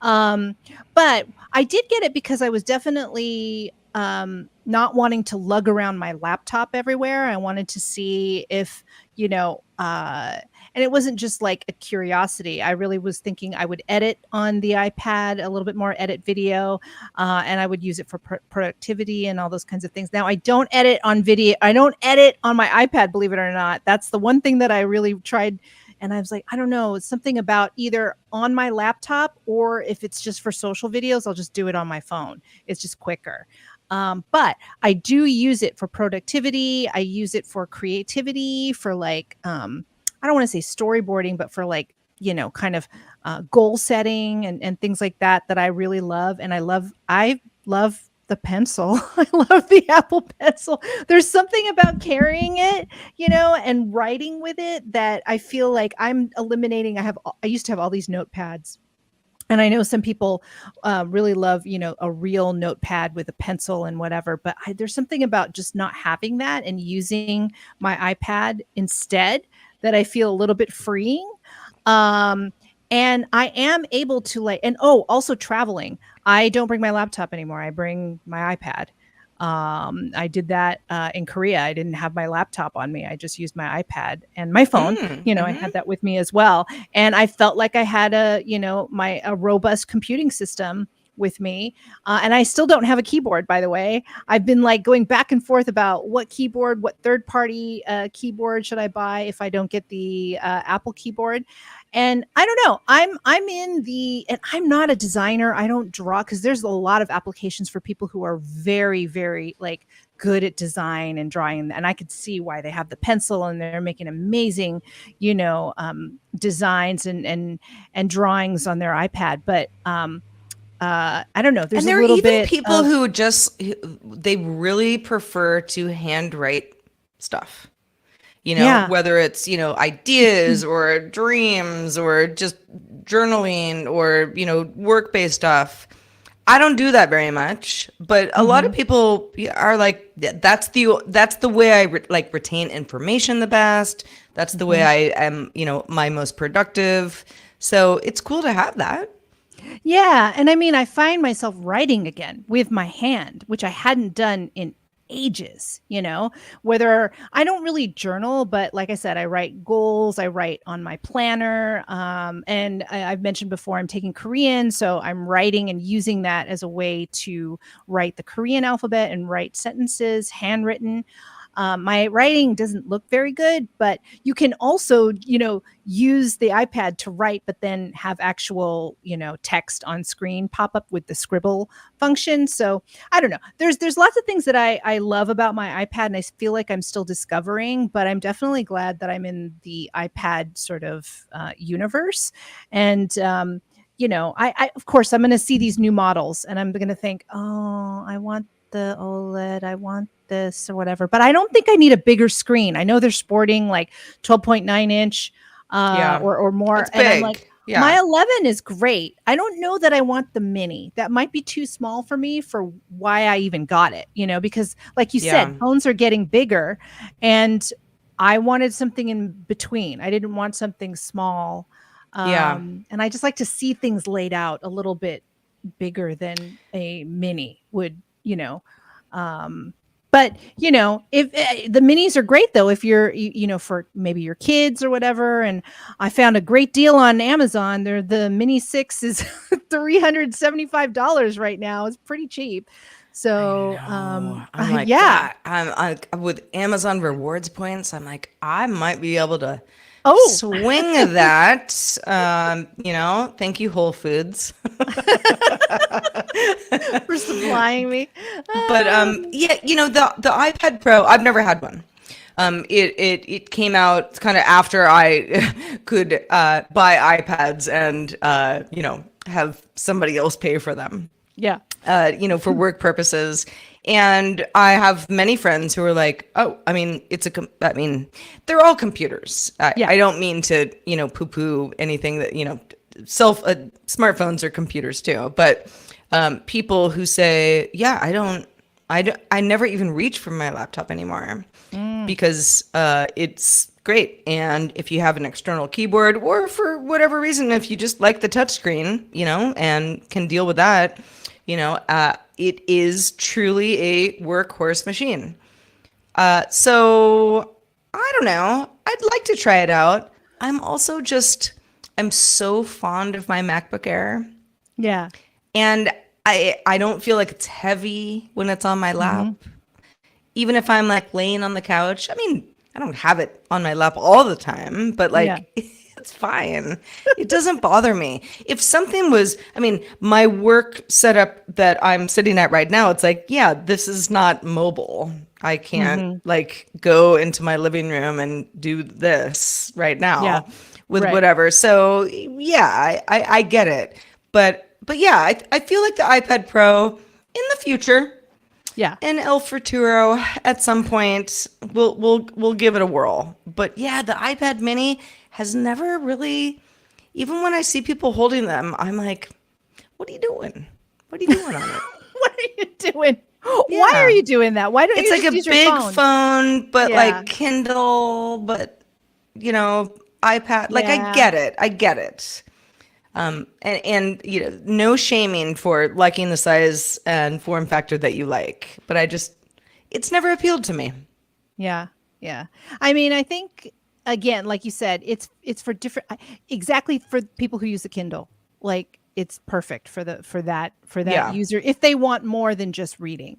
But I did get it because I was definitely not wanting to lug around my laptop everywhere. I wanted to see if, and it wasn't just like a curiosity. I really was thinking I would edit on the iPad a little bit more, edit video, and I would use it for productivity and all those kinds of things. Now, I don't edit on video. I don't edit on my iPad, believe it or not. That's the one thing that I really tried. And I was like, I don't know, it's something about either on my laptop, or if it's just for social videos, I'll just do it on my phone. It's just quicker. But I do use it for productivity. I use it for creativity, for like, I don't want to say storyboarding, but for like, kind of goal setting and things like that I really love. And I love the pencil. I love the Apple Pencil. There's something about carrying it, and writing with it that I feel like I'm eliminating. I used to have all these notepads. And I know some people really love, a real notepad with a pencil and whatever. But there's something about just not having that and using my iPad instead that I feel a little bit freeing. And I am able to also traveling. I don't bring my laptop anymore. I bring my iPad. I did that in Korea. I didn't have my laptop on me. I just used my iPad and my phone. I had that with me as well. And I felt like I had a robust computing system with me. And I still don't have a keyboard, by the way. I've been like going back and forth about what third party keyboard should I buy if I don't get the Apple keyboard. And I don't know, and I'm not a designer. I don't draw, because there's a lot of applications for people who are very, very like good at design and drawing. And I could see why they have the pencil, and they're making amazing, designs and drawings on their iPad. But I don't know. There's and a little bit people who they really prefer to handwrite stuff. Whether it's, ideas or dreams or just journaling or, work-based stuff. I don't do that very much, but a lot of people are like, that's the way I retain information the best. That's the way I am, my most productive. So it's cool to have that. Yeah. And I mean, I find myself writing again with my hand, which I hadn't done in ages, whether I don't really journal, but like I said, I write goals, I write on my planner. And I've mentioned before, I'm taking Korean. So I'm writing and using that as a way to write the Korean alphabet and write sentences handwritten. My writing doesn't look very good, but you can also, use the iPad to write, but then have actual, text on screen pop up with the scribble function. So I don't know. There's lots of things that I love about my iPad, and I feel like I'm still discovering, but I'm definitely glad that I'm in the iPad sort of universe. And I of course I'm going to see these new models, and I'm going to think, oh, I want the OLED, I want this or whatever, but I don't think I need a bigger screen. I know they're sporting like 12.9 inch or more. It's and big. I'm like, my 11 is great. I don't know that I want the mini. That might be too small for me for why I even got it, because like you said, phones are getting bigger, and I wanted something in between. I didn't want something small. And I just like to see things laid out a little bit bigger than a mini would, but if the minis are great though, if you're, for maybe your kids or whatever. And I found a great deal on Amazon. The Mini 6 is $375 right now. It's pretty cheap. So, I'm like, I'm with Amazon rewards points. I'm like, I might be able to swing that. Thank you, Whole Foods, for supplying me. But the iPad Pro, I've never had one. It came out kind of after I could buy iPads and have somebody else pay for them. Yeah. For work purposes. And I have many friends who are like, oh, I mean, they're all computers. I don't mean to, poo-poo anything that, smartphones are computers too. But people who say, I never even reach for my laptop anymore because it's great. And if you have an external keyboard, or for whatever reason, if you just like the touchscreen, and can deal with that, it is truly a workhorse machine. So I don't know. I'd like to try it out. I'm so fond of my MacBook Air. Yeah. And I don't feel like it's heavy when it's on my lap. Even if I'm like laying on the couch. I mean, I don't have it on my lap all the time, but it's fine. It doesn't bother me. If something was, my work setup that I'm sitting at right now, it's like, this is not mobile. I can't go into my living room and do this right now with whatever. So I get it. But I feel like the iPad Pro in the future, and El Futuro at some point, we'll give it a whirl. But the iPad Mini has never really, even when I see people holding them, I'm like, what are you doing? What are you doing on it? What are you doing? Why are you doing that? Why don't you just use your phone? It's like a big phone, but like Kindle, but iPad. Like I get it. And no shaming for liking the size and form factor that you like, but it's never appealed to me. Yeah. I think, again, like you said, it's for different, exactly for people who use the Kindle. Like it's perfect for that user if they want more than just reading.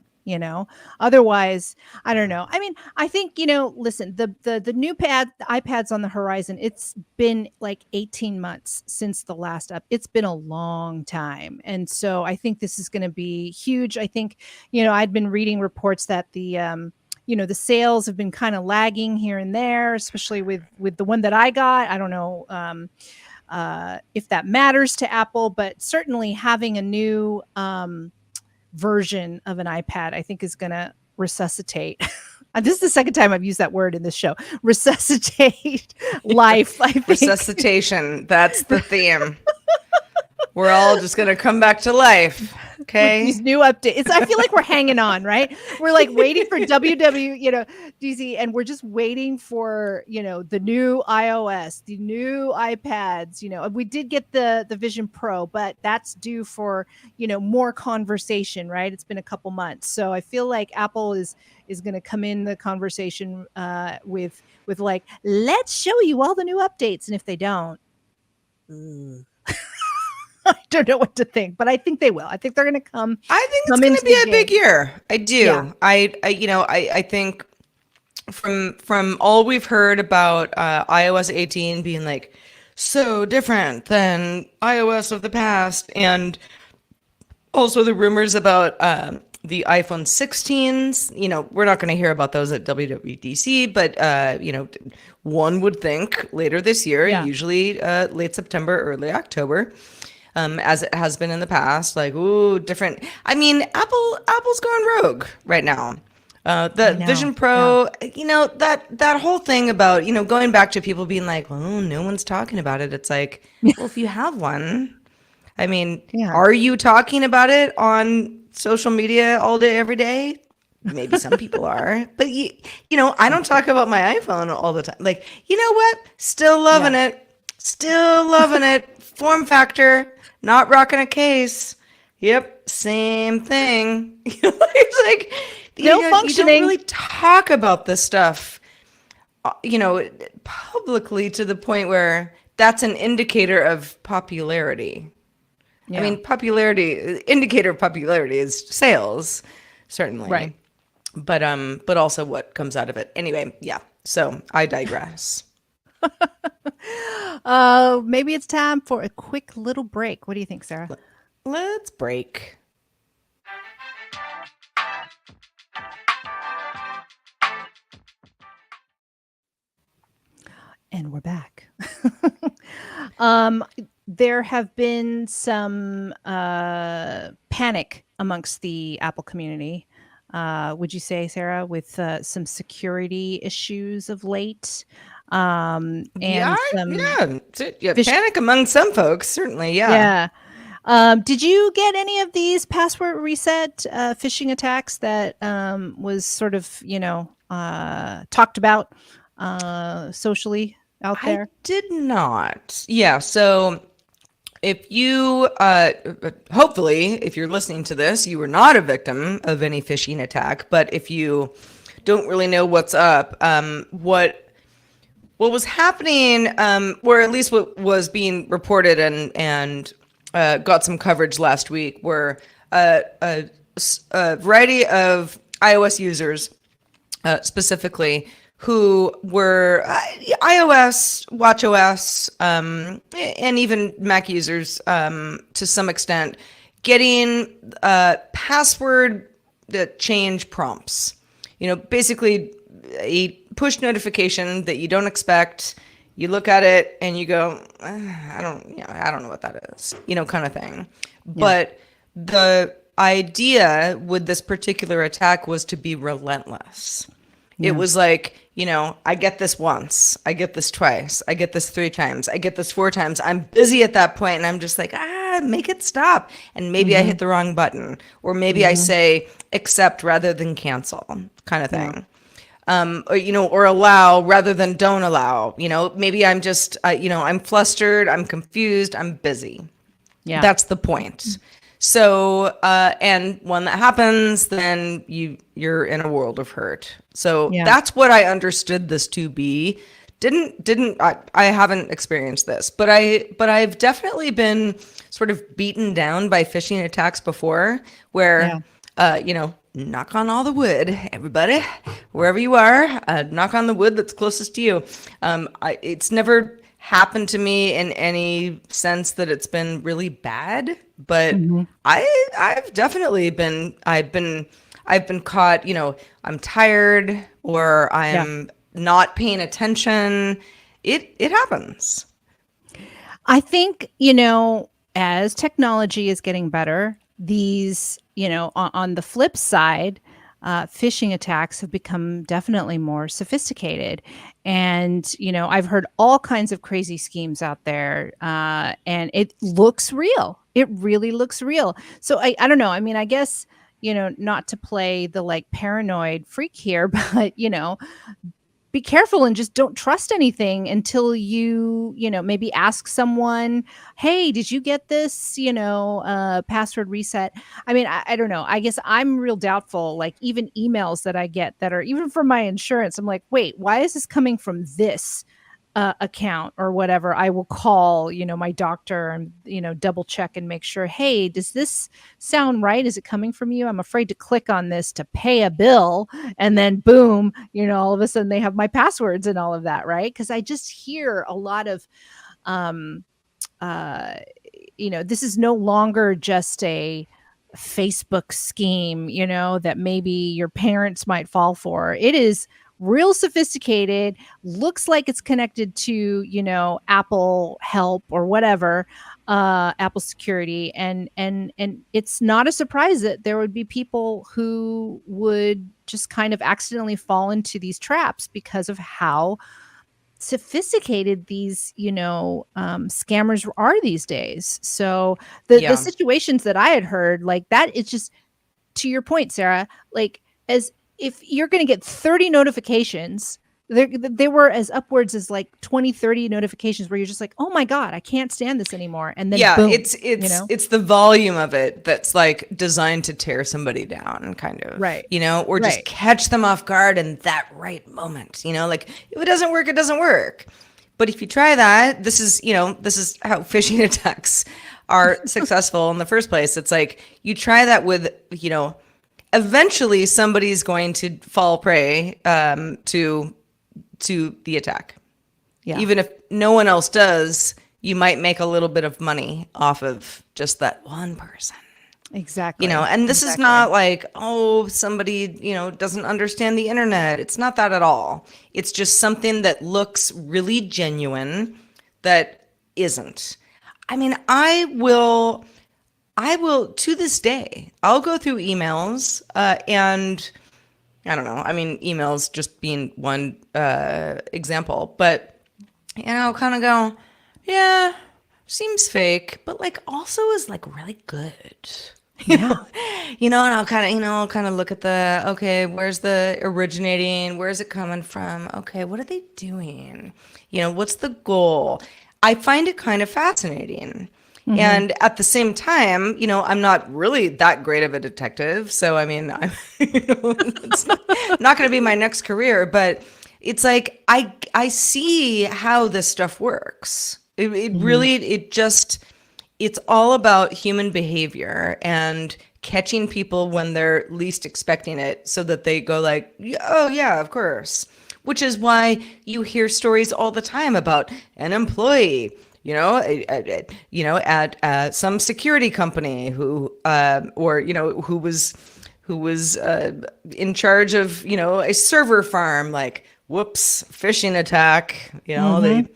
Otherwise, I don't know. I think, listen, the new iPads on the horizon, it's been like 18 months since the last up. It's been a long time. And so I think this is going to be huge. I think, I'd been reading reports that the sales have been kind of lagging here and there, especially with the one that I got. I don't know if that matters to Apple, but certainly having a new version of an iPad, I think, is going to resuscitate. This is the second time I've used that word in this show. Resuscitate life. I think. Resuscitation. That's the theme. We're all just going to come back to life. Okay. These new updates. I feel like we're hanging on, right? We're like waiting for DC, and we're just waiting for, the new iOS, the new iPads, we did get the Vision Pro, but that's due for, more conversation, right? It's been a couple months. So I feel like Apple is going to come in the conversation with like, let's show you all the new updates. And if they don't, I don't know what to think, but I think they will. I think they're going to come. I think it's going to be a big year. I do. Yeah. I think from all we've heard about iOS 18 being like so different than iOS of the past, and also the rumors about the iPhone 16s, we're not going to hear about those at WWDC, but one would think later this year, usually late September, early October. As it has been in the past, like, ooh, different. I mean, Apple's gone rogue right now. The Vision Pro, that whole thing about, going back to people being like, well, no one's talking about it. It's like, well, if you have one, I mean, are you talking about it on social media all day, every day? Maybe some people are, but I don't talk about my iPhone all the time. Like, you know what? Still loving it. Still loving it. Form factor. Not rocking a case. Yep, same thing. It's like, functioning. You don't really talk about this stuff, publicly to the point where that's an indicator of popularity. Yeah. I mean, indicator of popularity is sales, certainly. Right. But also what comes out of it. Anyway, yeah. So I digress. Maybe it's time for a quick little break. What do you think, Sarah? Let's break. And we're back. There have been some panic amongst the Apple community. Would you say, Sarah, with some security issues of late? And panic among some folks, certainly. Yeah. Did you get any of these password reset phishing attacks that was sort of, talked about socially out there? I did not. Yeah. So if you, hopefully, if you're listening to this, you were not a victim of any phishing attack. But if you don't really know what's up, what was happening, or at least what was being reported and got some coverage last week, were a variety of iOS users, specifically, who were iOS, watchOS, and even Mac users to some extent, getting password change prompts. Basically a push notification that you don't expect. You look at it and you go, I don't know what that is, kind of thing. Yeah. But the idea with this particular attack was to be relentless. Yeah. It was like, I get this once, I get this twice, I get this 3 times, I get this 4 times. I'm busy at that point and I'm just like, make it stop. And maybe I hit the wrong button, or maybe I say accept rather than cancel, kind of thing. Or allow rather than don't allow. Maybe I'm just, I'm flustered, I'm confused, I'm busy. Yeah. That's the point. So, and when that happens, then you're in a world of hurt. So that's what I understood this to be. I haven't experienced this, but I've definitely been sort of beaten down by phishing attacks before, where, knock on all the wood, everybody, wherever you are, knock on the wood that's closest to you. It's never happened to me in any sense that it's been really bad, but I've definitely been caught, I'm tired, or I'm not paying attention. It happens. I think, as technology is getting better, these, on the flip side, phishing attacks have become definitely more sophisticated. And, I've heard all kinds of crazy schemes out there, and it looks real. It really looks real. So I don't know. I mean, I guess, not to play the like paranoid freak here, but, be careful and just don't trust anything until you maybe ask someone, hey, did you get this, password reset? I mean, I don't know. I guess I'm real doubtful, like even emails that I get that are even from my insurance. I'm like, wait, why is this coming from this account or whatever? I will call, my doctor and, double check and make sure, hey, does this sound right? Is it coming from you? I'm afraid to click on this to pay a bill. And then boom, all of a sudden they have my passwords and all of that. Right. Cause I just hear a lot of, this is no longer just a Facebook scheme, that maybe your parents might fall for. It is real sophisticated, looks like it's connected to, Apple Help or whatever, Apple Security. And it's not a surprise that there would be people who would just kind of accidentally fall into these traps because of how sophisticated these scammers are these days. So the situations that I had heard, like that, it's just, to your point, Sarah, like as if you're going to get 30 notifications, they were as upwards as like 20, 30 notifications where you're just like, oh my God, I can't stand this anymore. And then boom, it's the volume of it that's like designed to tear somebody down, kind of, right. Or just catch them off guard in that right moment, like if it doesn't work, it doesn't work. But if you try that, this is how phishing attacks are successful in the first place. It's like you try that with, eventually somebody's going to fall prey to the attack. Yeah. Even if no one else does, you might make a little bit of money off of just that one person. Exactly. And this is not like, oh, somebody, doesn't understand the internet. It's not that at all. It's just something that looks really genuine that isn't. I mean, I will to this day, I'll go through emails and I don't know. I mean, emails just being one example, but I'll kind of go, yeah, seems fake, but like also is like really good. And I'll kind of look at okay, where's the originating? Where's it coming from? Okay, what are they doing? What's the goal? I find it kind of fascinating. Mm-hmm. And at the same time, I'm not really that great of a detective. So, I mean, I'm, it's not going to be my next career, but it's like, I see how this stuff works. It really, it's all about human behavior and catching people when they're least expecting it so that they go like, oh yeah, of course. Which is why you hear stories all the time about an employee at some security company who was in charge of, a server farm, like, whoops, phishing attack, they,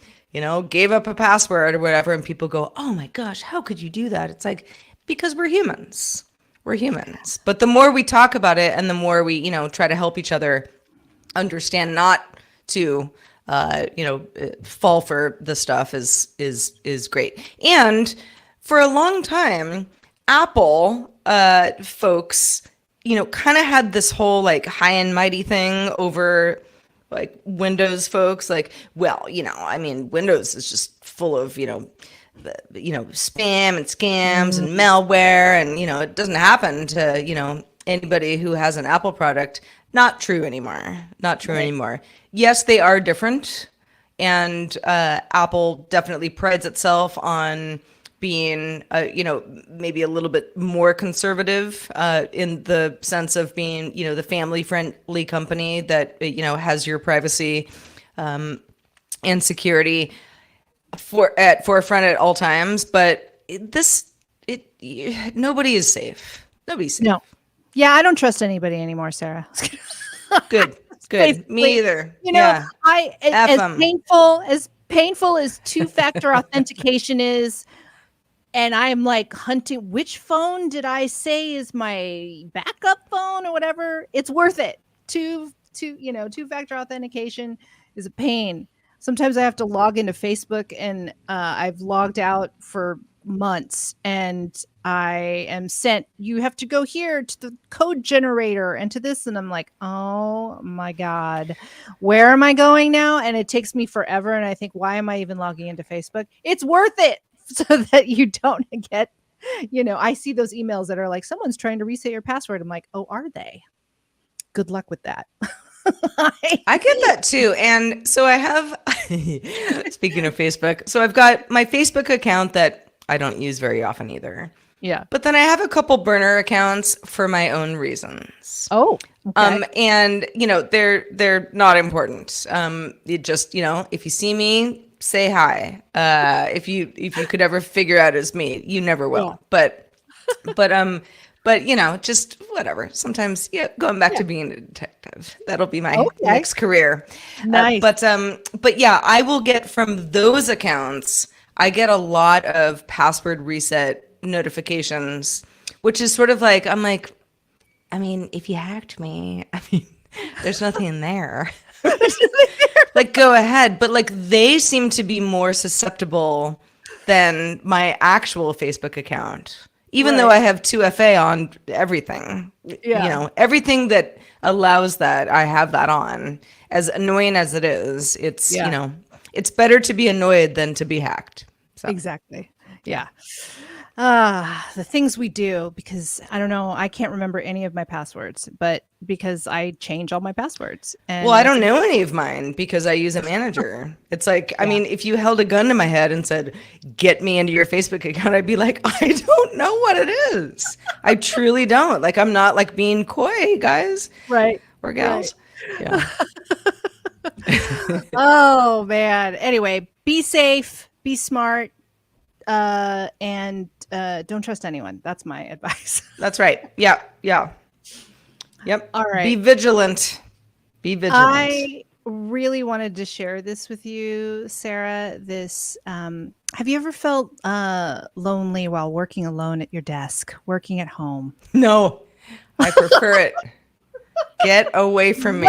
gave up a password or whatever. And people go, oh my gosh, how could you do that? It's like, because we're humans. We're humans. But the more we talk about it and the more we, try to help each other understand not to fall for the stuff is great. And for a long time, Apple folks, kind of had this whole like high and mighty thing over like Windows folks. Like, well, I mean, Windows is just full of, spam and scams and malware, and, it doesn't happen to, anybody who has an Apple product. Not true anymore. Not true anymore. Yes, they are different. And Apple definitely prides itself on being, maybe a little bit more conservative in the sense of being, the family-friendly company that, has your privacy and security at forefront at all times. But nobody is safe. Nobody's safe. No. Yeah, I don't trust anybody anymore, Sarah. Good. Me either. As painful as two-factor authentication is, and I'm like hunting which phone did I say is my backup phone or whatever, it's worth it. Two-factor authentication is a pain. Sometimes I have to log into Facebook, and I've logged out for months, and I am sent, you have to go here to the code generator and to this, and I'm like, oh my God, where am I going now? And it takes me forever, and I think, why am I even logging into Facebook? It's worth it so that you don't get, I see those emails that are like, someone's trying to reset your password. I'm like, oh, are they? Good luck with that. I get that too. And so I have, speaking of Facebook, so I've got my Facebook account that I don't use very often either. Yeah. But then I have a couple burner accounts for my own reasons. Oh, okay. And they're not important. It just, if you see me, say hi. If you could ever figure out it's me, you never will. Yeah. But just whatever. Sometimes, going back to being a detective, that'll be my next career. Nice. But yeah, I will get from those accounts. I get a lot of password reset notifications, which is sort of like, I'm like, I mean, if you hacked me, there's nothing in there. Like, go ahead. But like, they seem to be more susceptible than my actual Facebook account. Even though I have 2FA on everything, everything that allows that, I have that on. As annoying as it is, it's, it's better to be annoyed than to be hacked. So. Exactly. Yeah. The things we do, because I don't know, I can't remember any of my passwords, but because I change all my passwords. And well, I don't know any of mine because I use a manager. It's like, I mean, if you held a gun to my head and said, get me into your Facebook account, I'd be like, I don't know what it is. I truly don't. Like, I'm not like being coy, guys. Right. Or gals. Right. Yeah. Oh, man. Anyway, be safe, be smart, and don't trust anyone. That's my advice. That's right. Yeah. Yep. All right. Be vigilant. I really wanted to share this with you, Sarah. This, have you ever felt lonely while working alone at your desk, working at home? No, I prefer it. Get away from me.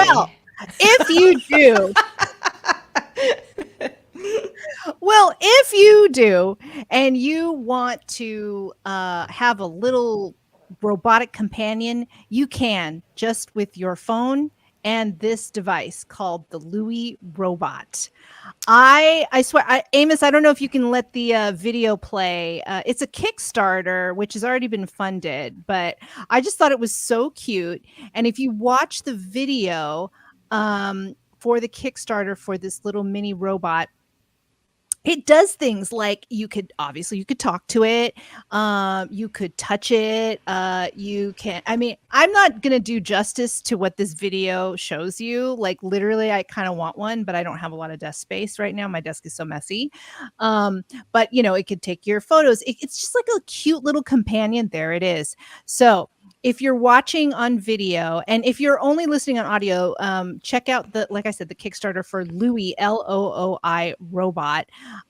Well, if you do, and you want to have a little robotic companion, you can, just with your phone and this device called the Louie Robot. I swear, Amos, I don't know if you can let the video play. It's a Kickstarter, which has already been funded, but I just thought it was so cute. And if you watch the video for the Kickstarter for this little mini robot, it does things like you could talk to it. You could touch it. You can, I'm not going to do justice to what this video shows you. Like, literally, I kind of want one, but I don't have a lot of desk space right now. My desk is so messy. But it could take your photos. It's just like a cute little companion. There it is. So if you're watching on video, and if you're only listening on audio, check out like I said, the Kickstarter for Louie, Looi robot.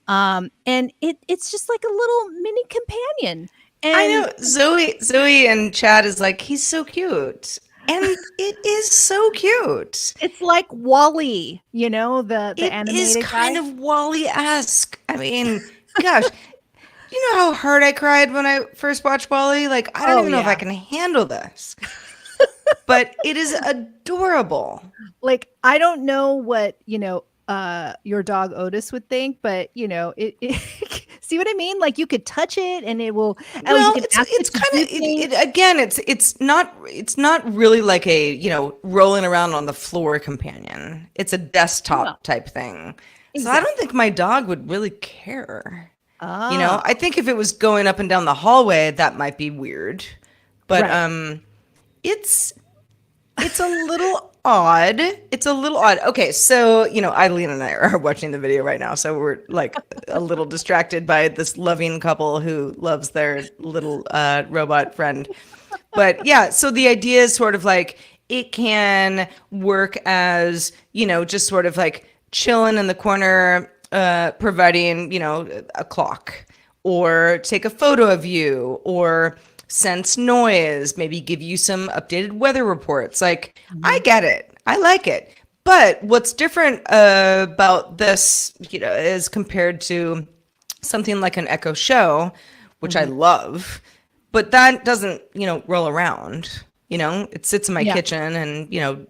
And it's just like a little mini companion. And I know Zoe and Chad is like, he's so cute. And it is so cute. It's like Wall-E, the animated It is kind guy. of Wall-E-esque. I mean, gosh. You know how hard I cried when I first watched Wall-E? Like, I don't even know if I can handle this. But it is adorable. Like, I don't know what, your dog Otis would think, but, it see what I mean? Like, you could touch it and it will. Well, it's kind of, again, it's not really like a, rolling around on the floor companion. It's a desktop type thing. Exactly. So I don't think my dog would really care. I think if it was going up and down the hallway, that might be weird. But it's a little odd. It's a little odd. Okay, so Eileen and I are watching the video right now, so we're like a little distracted by this loving couple who loves their little robot friend. But yeah, so the idea is sort of like it can work as just sort of like chilling in the corner. Providing, a clock, or take a photo of you, or sense noise, maybe give you some updated weather reports. Like, I get it. I like it. But what's different about this, is compared to something like an Echo Show, which I love, but that doesn't, roll around. It sits in my kitchen and,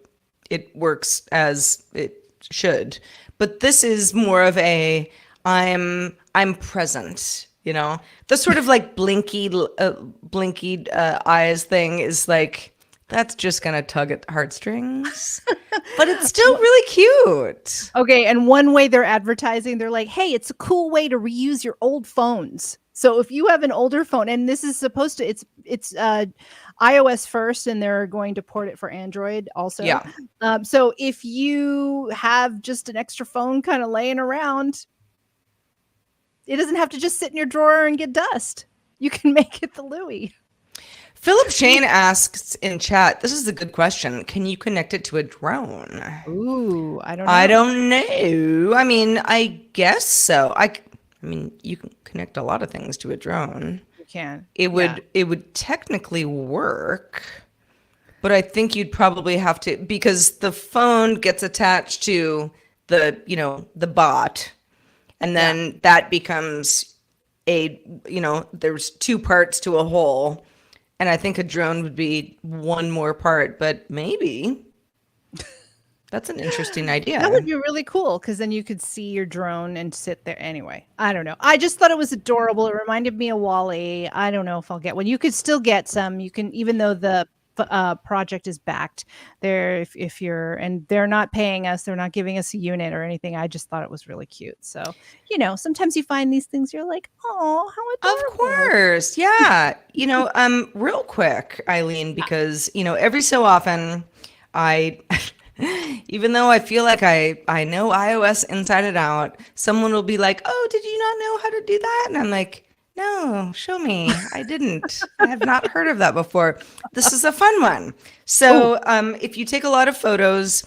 it works as it should. But this is more of a I'm present. The sort of like blinky eyes thing is like, that's just gonna tug at the heartstrings, but it's still really cute. Okay, and one way they're advertising, they're like, hey, it's a cool way to reuse your old phones. So if you have an older phone, and this is supposed to, it's iOS first, and they're going to port it for Android also. Yeah. So if you have just an extra phone kind of laying around, it doesn't have to just sit in your drawer and get dust. You can make it the Louie. Philip Shane asks in chat, this is a good question. Can you connect it to a drone? Ooh, I don't know. I don't know. I mean, I guess so. I mean, you can connect a lot of things to a drone. You can. It would technically work, but I think you'd probably have to, because the phone gets attached to the bot, and then that becomes there's two parts to a whole. And I think a drone would be one more part, but maybe. That's an interesting idea. That would be really cool, because then you could see your drone and sit there. Anyway, I don't know. I just thought it was adorable. It reminded me of Wall-E. I don't know if I'll get one. You could still get some. You can, even though the project is backed there, if you're, and they're not paying us, they're not giving us a unit or anything. I just thought it was really cute. So, sometimes you find these things, you're like, oh, how adorable. Of course. Yeah. Real quick, Eileen, because, every so often even though I feel like I know iOS inside and out, someone will be like, oh, did you not know how to do that? And I'm like, no, show me. I didn't. I have not heard of that before. This is a fun one. So if you take a lot of photos,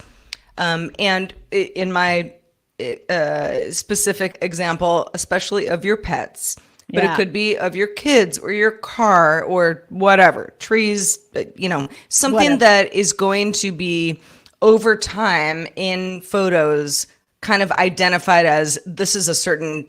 and in my specific example, especially of your pets, but it could be of your kids or your car or whatever, trees, something that is going to be over time in photos kind of identified as this is a certain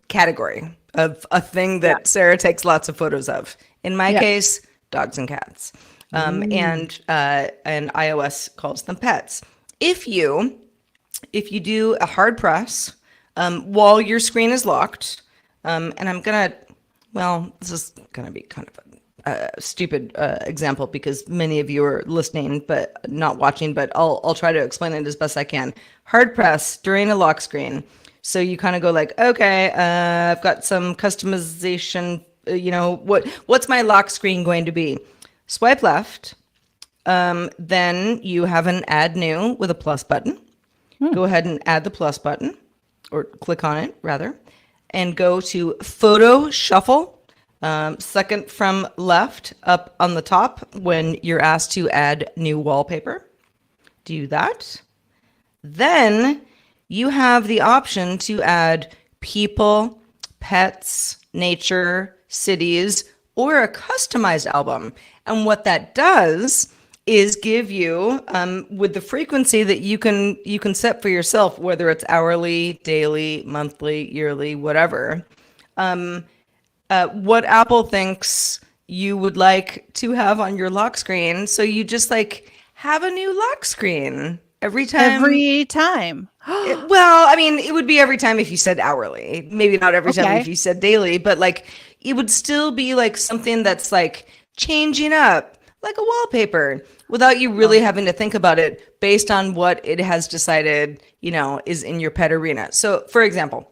category of a thing that Sarah takes lots of photos of. In my case, dogs and cats. And iOS calls them pets. If you do a hard press while your screen is locked, and this is gonna be kind of a stupid example because many of you are listening but not watching, but I'll try to explain it as best I can. Hard press during a lock screen. So you kind of go like, okay, I've got some customization, what's my lock screen going to be? Swipe left. Then you have an add new with a plus button. Go ahead and add the plus button, or click on it rather, and go to photo shuffle. Second from left up on the top when you're asked to add new wallpaper. Do that. Then you have the option to add people, pets, nature, cities, or a customized album. And what that does is give you, with the frequency that you can set for yourself, whether it's hourly, daily, monthly, yearly, whatever, what Apple thinks you would like to have on your lock screen. So you just like have a new lock screen every time. It would be every time if you said hourly. Maybe not every time if you said daily, but like it would still be like something that's like changing up, like a wallpaper, without you really having to think about it based on what it has decided, is in your pet arena. So for example,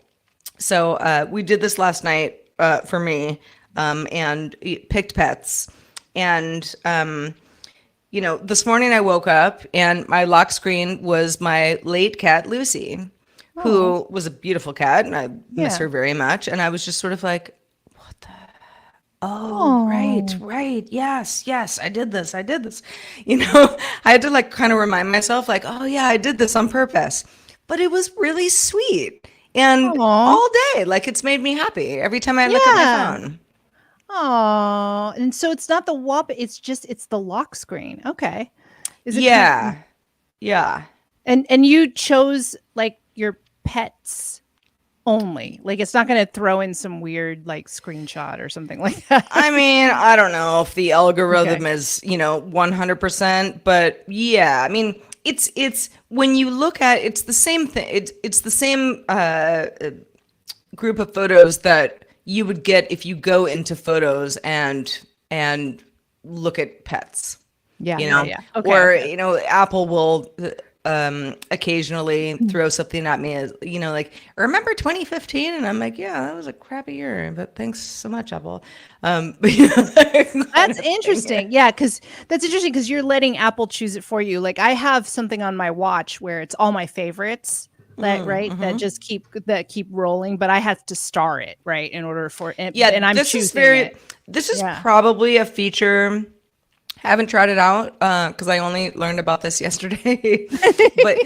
we did this last night for me, and picked pets. And, this morning I woke up and my lock screen was my late cat, Lucy, who was a beautiful cat, and I miss her very much. And I was just sort of like, what the? Oh, right. Yes, I did this. I had to like kind of remind myself like, oh yeah, I did this on purpose. But it was really sweet. And all day, like it's made me happy every time I look at my phone. Oh, and so it's not the it's the lock screen. Okay. Is it Yeah. Yeah. and you chose like your pets only. Like it's not going to throw in some weird like screenshot or something like that. I mean, I don't know if the algorithm Okay. is, 100%, but yeah, I mean, it's when you look at it's the same thing. It's the same group of photos that you would get if you go into photos and look at pets. Yeah, you yeah, know yeah. Okay. or Okay. Apple will occasionally throw something at me as like, remember 2015, and I'm like, yeah, that was a crappy year, but thanks so much, Apple. But, That's interesting. Yeah, because that's interesting because you're letting Apple choose it for you. Like I have something on my watch where it's all my favorites, that right, that just keep rolling, but I have to star it right in order for it, yeah, and I'm choosing it. this is Yeah. probably a feature. Haven't tried it out because I only learned about this yesterday. But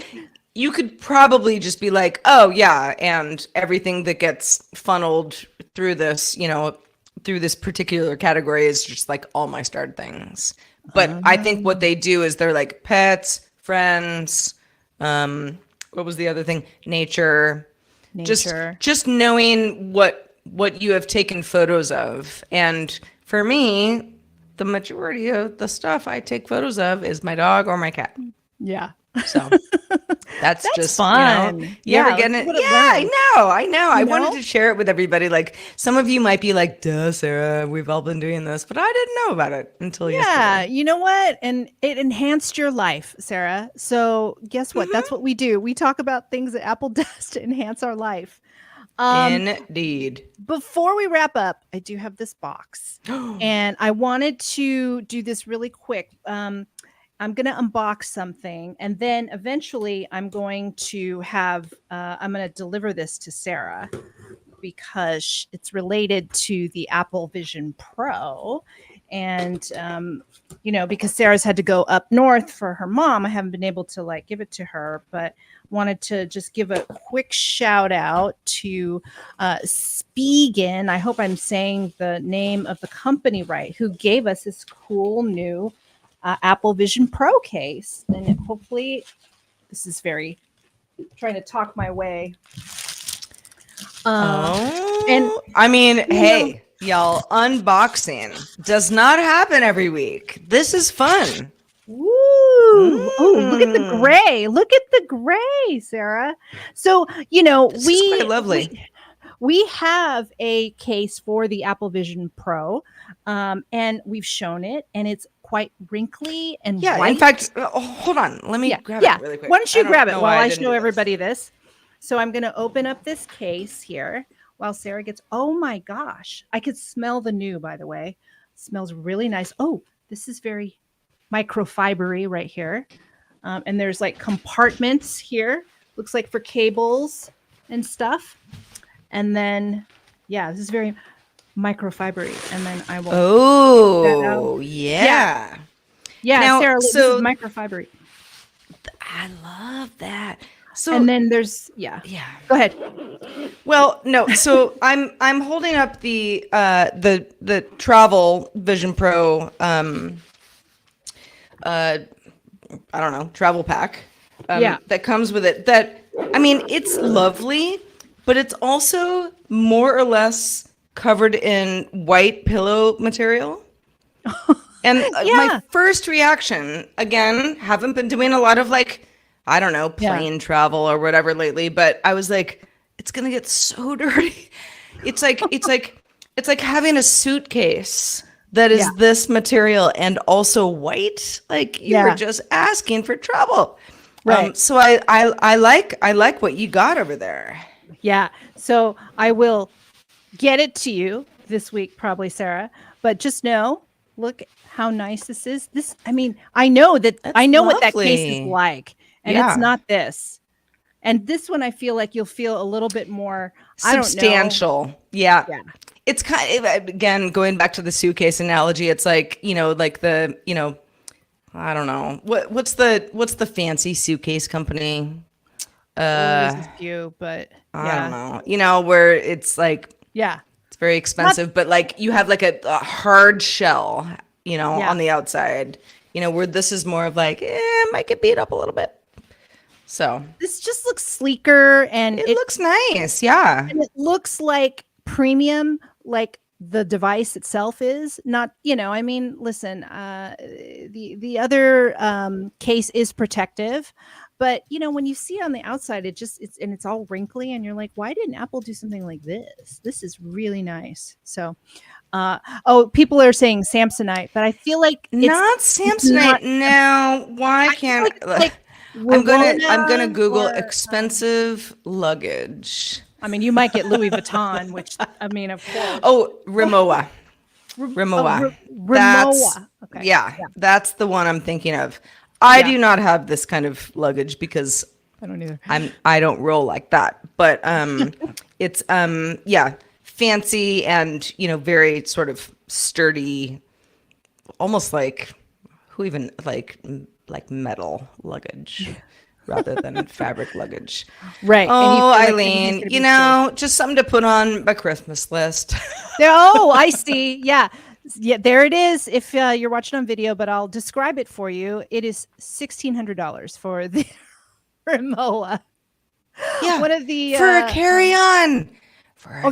you could probably just be like, oh yeah, and everything that gets funneled through this, through this particular category is just like all my starred things. But I think what they do is they're like pets, friends, what was the other thing? Nature. Nature. Just knowing what you have taken photos of. And for me, the majority of the stuff I take photos of is my dog or my cat. Yeah. So that's just fun. You Yeah, ever getting let's it? see what it Yeah, I know. I You wanted know? to share it with everybody. Like some of you might be like, duh, Sarah, we've all been doing this, but I didn't know about it until Yeah, yesterday. you know what? And it enhanced your life, Sarah. So guess what? That's what we do. We talk about things that Apple does to enhance our life. Indeed. Before we wrap up, I do have this box, and I wanted to do this really quick. I'm going to unbox something, and then eventually I'm going to I'm going to deliver this to Sarah because it's related to the Apple Vision Pro. And, because Sarah's had to go up north for her mom, I haven't been able to like give it to her, but wanted to just give a quick shout out to Spigen. I hope I'm saying the name of the company right, who gave us this cool new Apple Vision Pro case. And hopefully this is trying to talk my way. And I mean, hey, y'all, unboxing does not happen every week. This is fun. Woo! Oh, look at the gray. Look at the gray, Sarah. So, This is quite lovely. We have a case for the Apple Vision Pro, and we've shown it, and it's quite wrinkly and white. In fact, hold on. Let me grab it really quick. Why don't you grab it while I show this. everybody this? So I'm going to open up this case here while Sarah gets, oh my gosh. I could smell the new, by the way. It smells really nice. Oh, this is very microfibery right here. And there's like compartments here. Looks like for cables and stuff. And then, yeah, this is very microfibery. And then I will. Oh, yeah. Yeah, Now, Sarah, this is microfibery. I love that. So, and then there's Go ahead. Well, no. So I'm holding up the Travel Vision Pro I don't know, travel pack. That comes with it. That, I mean, it's lovely, but it's also more or less covered in white pillow material. And my first reaction, again, haven't been doing a lot of like, I don't know, plane travel or whatever lately, but I was like, it's gonna get so dirty. It's like having a suitcase that is this material and also white. Like you were just asking for trouble. Right. So I like what you got over there. Yeah. So I will get it to you this week, probably, Sarah. But just know, look how nice this is. This, I mean, I know what that case is like, and it's not this. And this one, I feel like you'll feel a little bit more substantial. Yeah. It's kind of, again, going back to the suitcase analogy. It's like, like the, I don't know. What's the fancy suitcase company? There's a few, but I don't know. Where it's like, it's very expensive, but like you have like a hard shell, Yeah. on the outside, where this is more of like, might get beat up a little bit. So This just looks sleeker, and it looks nice. Yeah. and it looks like premium, like the device itself is not. I mean, listen, the other case is protective, but when you see on the outside, it's all wrinkly, and you're like, why didn't Apple do something like this? This is really nice. So, people are saying Samsonite, but I feel like Not it's Samsonite. not. No, why I feel can't like I'm gonna Revlon Google or, expensive luggage. I mean, you might get Louis Vuitton, which I mean, of course. Oh, Rimowa. Rimowa. That's Rimowa. Okay. yeah, that's the one I'm thinking of. I Yeah. do not have this kind of luggage because I don't either. I don't roll like that. But it's yeah, fancy and very sort of sturdy, almost like who even like metal luggage rather than fabric luggage. Right. Oh, and you feel like Eileen, everything's gonna be safe. just something to put on my Christmas list. Oh, I see. Yeah. Yeah, there it is. If you're watching on video, but I'll describe it for you. It is $1,600 for the Rimowa. Yeah, One of the for a carry-on.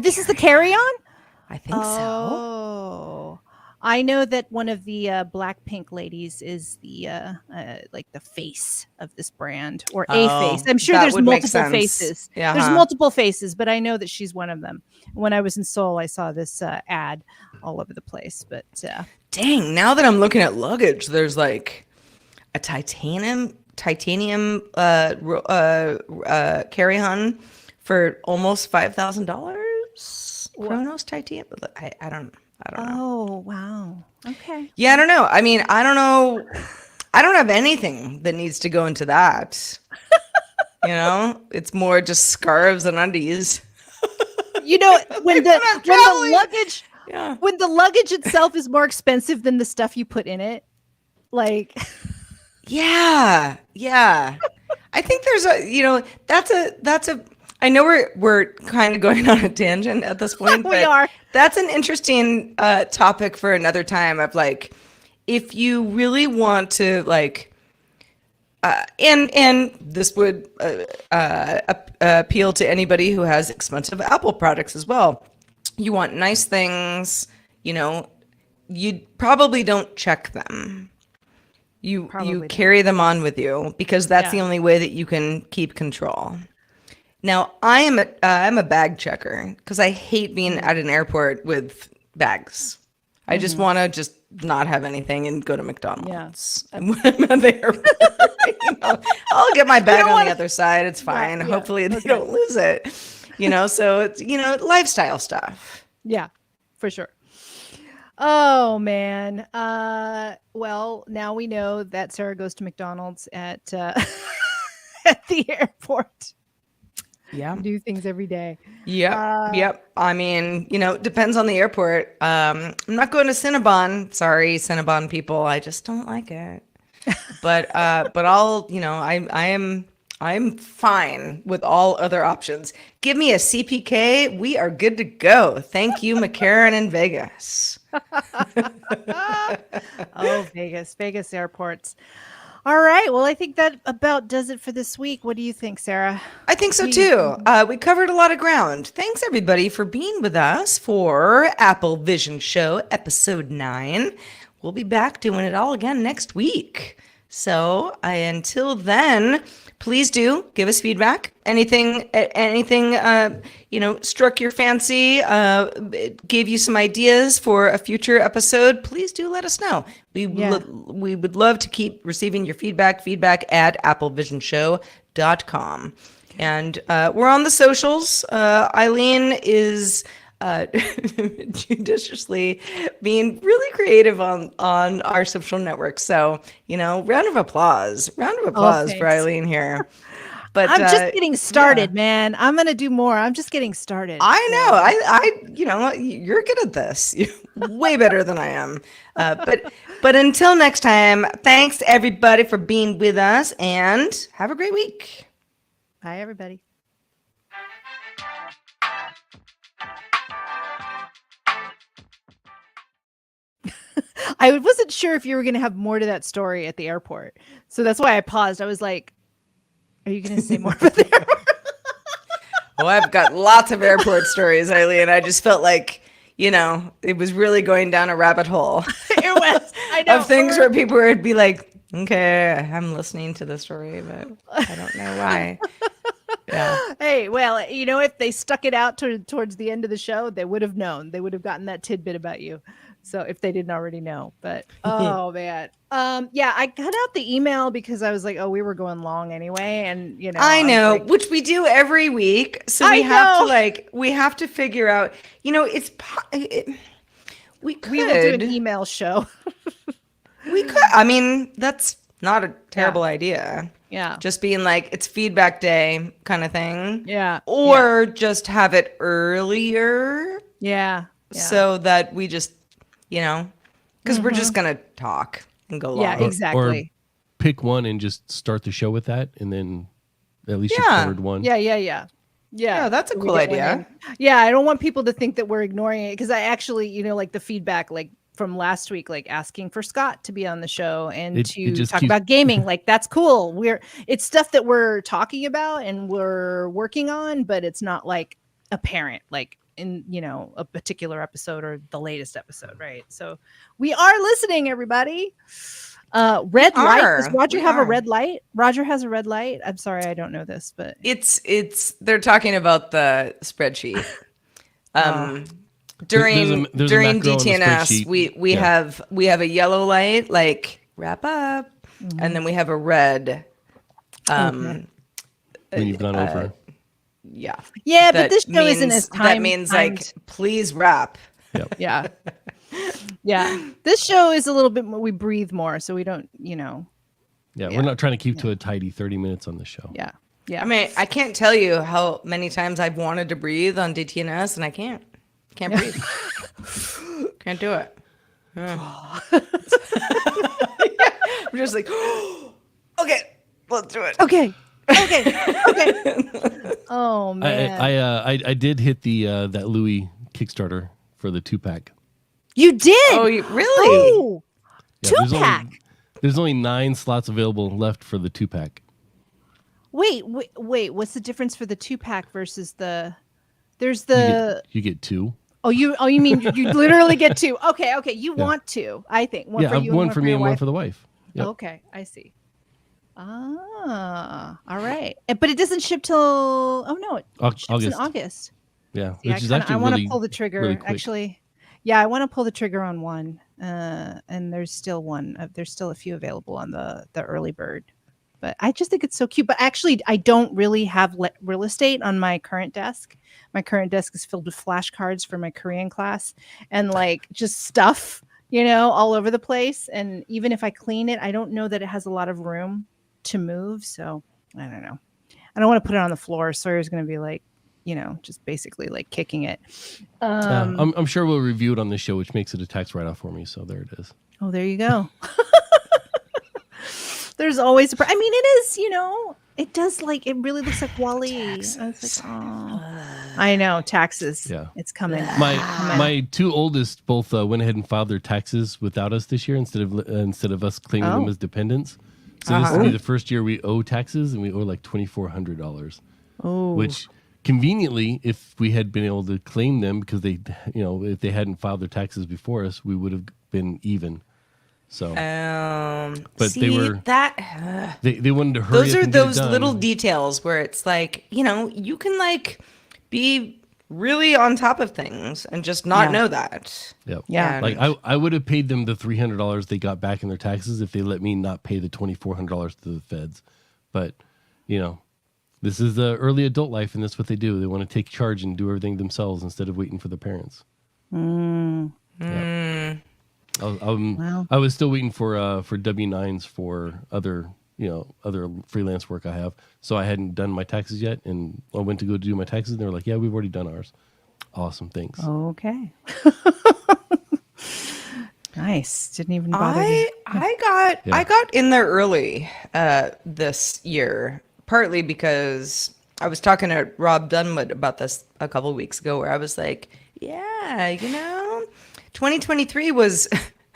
this is the carry-on? I think so. Oh, I know that one of the Blackpink ladies is the like the face of this brand, or a face. I'm sure that there's would make multiple sense. faces. Yeah, There's huh. multiple faces, but I know that she's one of them. When I was in Seoul, I saw this ad all over the place. But Dang, now that I'm looking at luggage, there's like a titanium carry-on for almost $5,000. Chronos titanium. I don't know. oh wow, okay. Yeah, I don't know. I mean, I don't know. I don't have anything that needs to go into that. It's more just scarves and undies. When the traveling. luggage Yeah. when the luggage itself is more expensive than the stuff you put in it, like. Yeah. Yeah. I think there's that's a I know we're kind of going on a tangent at this point, We but are. that's an interesting topic for another time of like, if you really want to like, and this would appeal to anybody who has expensive Apple products as well. You want nice things, you probably don't check them. You Probably carry them on with you because that's the Yeah. only way that you can keep control. Now, I'm a bag checker because I hate being at an airport with bags. I just want to just not have anything and go to McDonald's. And when I'm at the airport, I'll get my bag on the other side. It's fine. yeah. Hopefully they don't lose it. So it's lifestyle stuff. Yeah, for sure. Oh man. Well, now we know that Sarah goes to McDonald's at at the airport. Yeah. Do things every day. Yep. I mean, depends on the airport. I'm not going to Cinnabon. Sorry, Cinnabon people. I just don't like it. But I'll, I'm fine with all other options. Give me a CPK. We are good to go. Thank you, McCarran in Vegas. Oh, Vegas airports. All right. Well, I think that about does it for this week. What do you think, Sarah? I think so too. We covered a lot of ground. Thanks everybody for being with us for Apple Vision Show episode 9. We'll be back doing it all again next week. So until then, please do give us feedback. Anything, struck your fancy, gave you some ideas for a future episode, please do let us know. We would love to keep receiving your feedback at applevisionshow.com. And we're on the socials. Eileen is judiciously being really creative on our social networks. So, round of applause for Eileen here. But I'm just getting started, man. I'm going to do more. I'm just getting started. I know. You're good at this. You're way better than I am. But until next time, thanks everybody for being with us and have a great week. Bye, everybody. I wasn't sure if you were going to have more to that story at the airport. So that's why I paused. I was like, are you going to say more about the airport? Well, I've got lots of airport stories, Eileen. I just felt like, it was really going down a rabbit hole It was. I know. of things where people would be like, okay, I'm listening to the story, but I don't know why. Yeah. Hey, well, if they stuck it out towards the end of the show, they would have known. They would have gotten that tidbit about you. So if they didn't already know, but oh man. Yeah, I cut out the email because I was like, oh, we were going long anyway. And I know, like, which we do every week. So we have to figure out, we we will do an email show. We could, I mean, that's not a terrible idea. Yeah. Just being like, it's feedback day kind of thing. Yeah. Or just have it earlier. Yeah. So that we just, because we're just going to talk and go long. Yeah, exactly. Or pick one and just start the show with that. And then at least you covered one. Yeah. Yeah, that's a cool idea. Yeah, I don't want people to think that we're ignoring it because I actually, like the feedback, like from last week, like asking for Scott to be on the show and to talk about gaming, like that's cool. It's stuff that we're talking about and we're working on, but it's not like apparent, like in a particular episode or the latest episode, right? So we are listening, everybody. Red light. Does Roger have a red light? Roger has a red light. I'm sorry, I don't know this, but they're talking about the spreadsheet. During DTNS, we have a yellow light, like wrap up, and then we have a red. When you've gone over. Yeah. Yeah, but this show isn't as timed. That means like, please wrap. Yep. Yeah. Yeah. This show is a little bit more, we breathe more, so we don't, Yeah, we're not trying to keep to a tidy 30 minutes on the show. Yeah. Yeah. I mean, I can't tell you how many times I've wanted to breathe on DTNS and I can't. Can't breathe. Can't do it. Yeah. I'm just like, okay, let's do it. Okay. Oh man. I did hit the that Louis Kickstarter for the 2-pack. You did? Oh, really? Oh, Yeah, 2-pack. There's only 9 slots available left for the 2-pack. Wait. What's the difference for the 2-pack versus the? There's the. You get 2. Oh, you mean you literally get 2? Okay. You want 2? I think one for you. One for me and wife. one for the wife. Yep. Okay, I see. Ah, all right. But it doesn't ship till. Oh no, it ships in August. Yeah, See, which is actually I want to really, pull the trigger. really quick. Actually, yeah, I want to pull the trigger on one. And there's still one. There's still a few available on the early bird. But I just think it's so cute. But actually, I don't really have real estate on my current desk. My current desk is filled with flashcards for my Korean class and like just stuff, all over the place. And even if I clean it, I don't know that it has a lot of room to move. So I don't know. I don't want to put it on the floor. Sawyer's going to be like, just basically like kicking it. I'm sure we'll review it on the show, which makes it a tax write-off for me. So there it is. Oh, there you go. There's always I mean, it is, it does it really looks like Wall-E. I was like, oh. I know, taxes. Yeah. It's coming. My 2 oldest both went ahead and filed their taxes without us this year instead of us claiming them as dependents. So this will be the first year we owe taxes, and we owe like $2,400. Oh. Which conveniently, if we had been able to claim them because they, if they hadn't filed their taxes before us, we would have been even. So, but they were they wanted to hurry. Those are those little details where it's like, you can be really on top of things and just not know that. Yep. Yeah. Like I would have paid them the $300 they got back in their taxes if they let me not pay the $2,400 to the feds. But, this is the early adult life, and that's what they do. They want to take charge and do everything themselves instead of waiting for the parents. Yeah. I was still waiting for W-9s for other freelance work I have. So I hadn't done my taxes yet, and I went to go do my taxes, and they were like, "Yeah, we've already done ours." Awesome, thanks. Okay. Nice. Didn't even bother. I got in there early this year, partly because I was talking to Rob Dunwood about this a couple of weeks ago, where I was like, yeah, 2023 was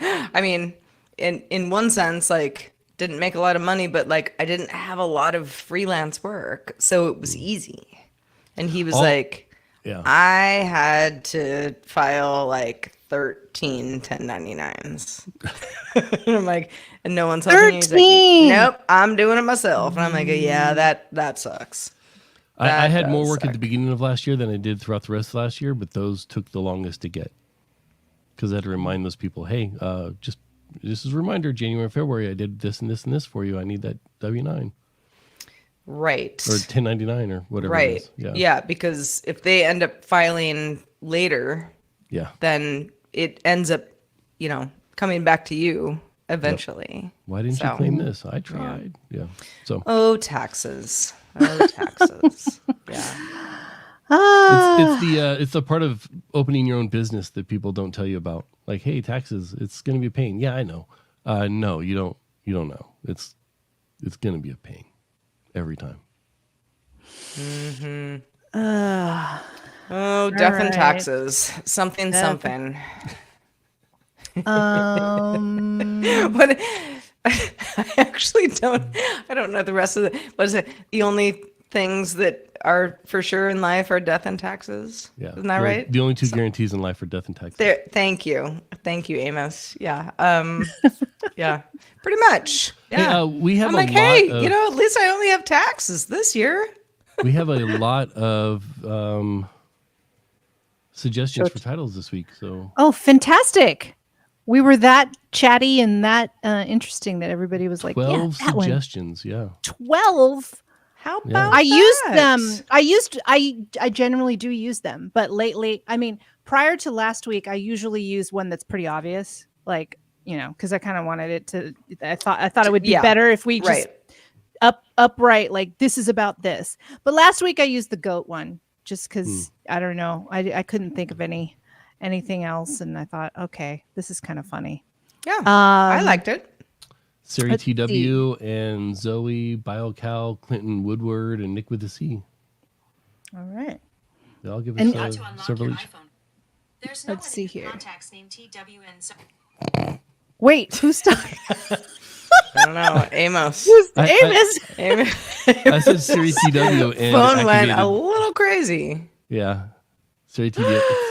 I mean, in one sense, like didn't make a lot of money, but like I didn't have a lot of freelance work, so it was easy. And he was All- like, Yeah. I had to file like 13 1099s. And I'm like, and no one's helping you. He's like, 13. nope, I'm doing it myself. And I'm like, yeah, that sucks. I That had more does work at the suck. beginning of last year than I did throughout the rest of last year, but those took the longest to get because I had to remind those people, hey, just as a reminder, January, February, I did this and this and this for you. I need that W-9 Right. or 1099 or whatever it Right. is. Yeah. Yeah, because if they end up filing later, Yeah. then it ends up, coming back to you eventually. Why didn't you claim this? I tried. Yeah. So Oh, taxes. Oh, taxes. Yeah. it's the part of opening your own business that people don't tell you about. Like, hey, taxes, it's going to be a pain. Yeah, I know. No, you don't know. It's going to be a pain every time. Oh, death and right. taxes. Something. Um, What? I actually don't. I don't know the rest of the. What is it? The only things that are for sure in life are death and taxes. Yeah. Isn't that right? The only two guarantees in life are death and taxes. There. Thank you, Amos. Yeah. Yeah. Pretty much. Hey, Yeah. we have I'm a like, lot hey, of, at least I only have taxes this year. we have a lot of suggestions for titles this week. So oh, fantastic. We were that chatty and that interesting that everybody was like, 12 yeah, that one. suggestions. Yeah. 12. How Yeah. about I used that? them. I generally do use them, but lately, I mean, prior to last week, I usually use one that's pretty obvious, like, because I kind of wanted it to. I thought it would be Yeah, better if we just right. upright, like this is about this. But last week I used the goat one just because I don't know, I couldn't think of anything else, and I thought, okay, this is kind of funny. Yeah. I liked it. Sari Let's TW and Zoe, BioCal, Clinton Woodward, and Nick with the C. All right. They all give And- us How to unlock several your each. iPhone. There's no Let's one see in your here. contacts named TW and so Wait, who's talking? I don't know. Amos. Amos. Amos. I said Siri TW and Phone went activated. a little crazy. Yeah. Siri TW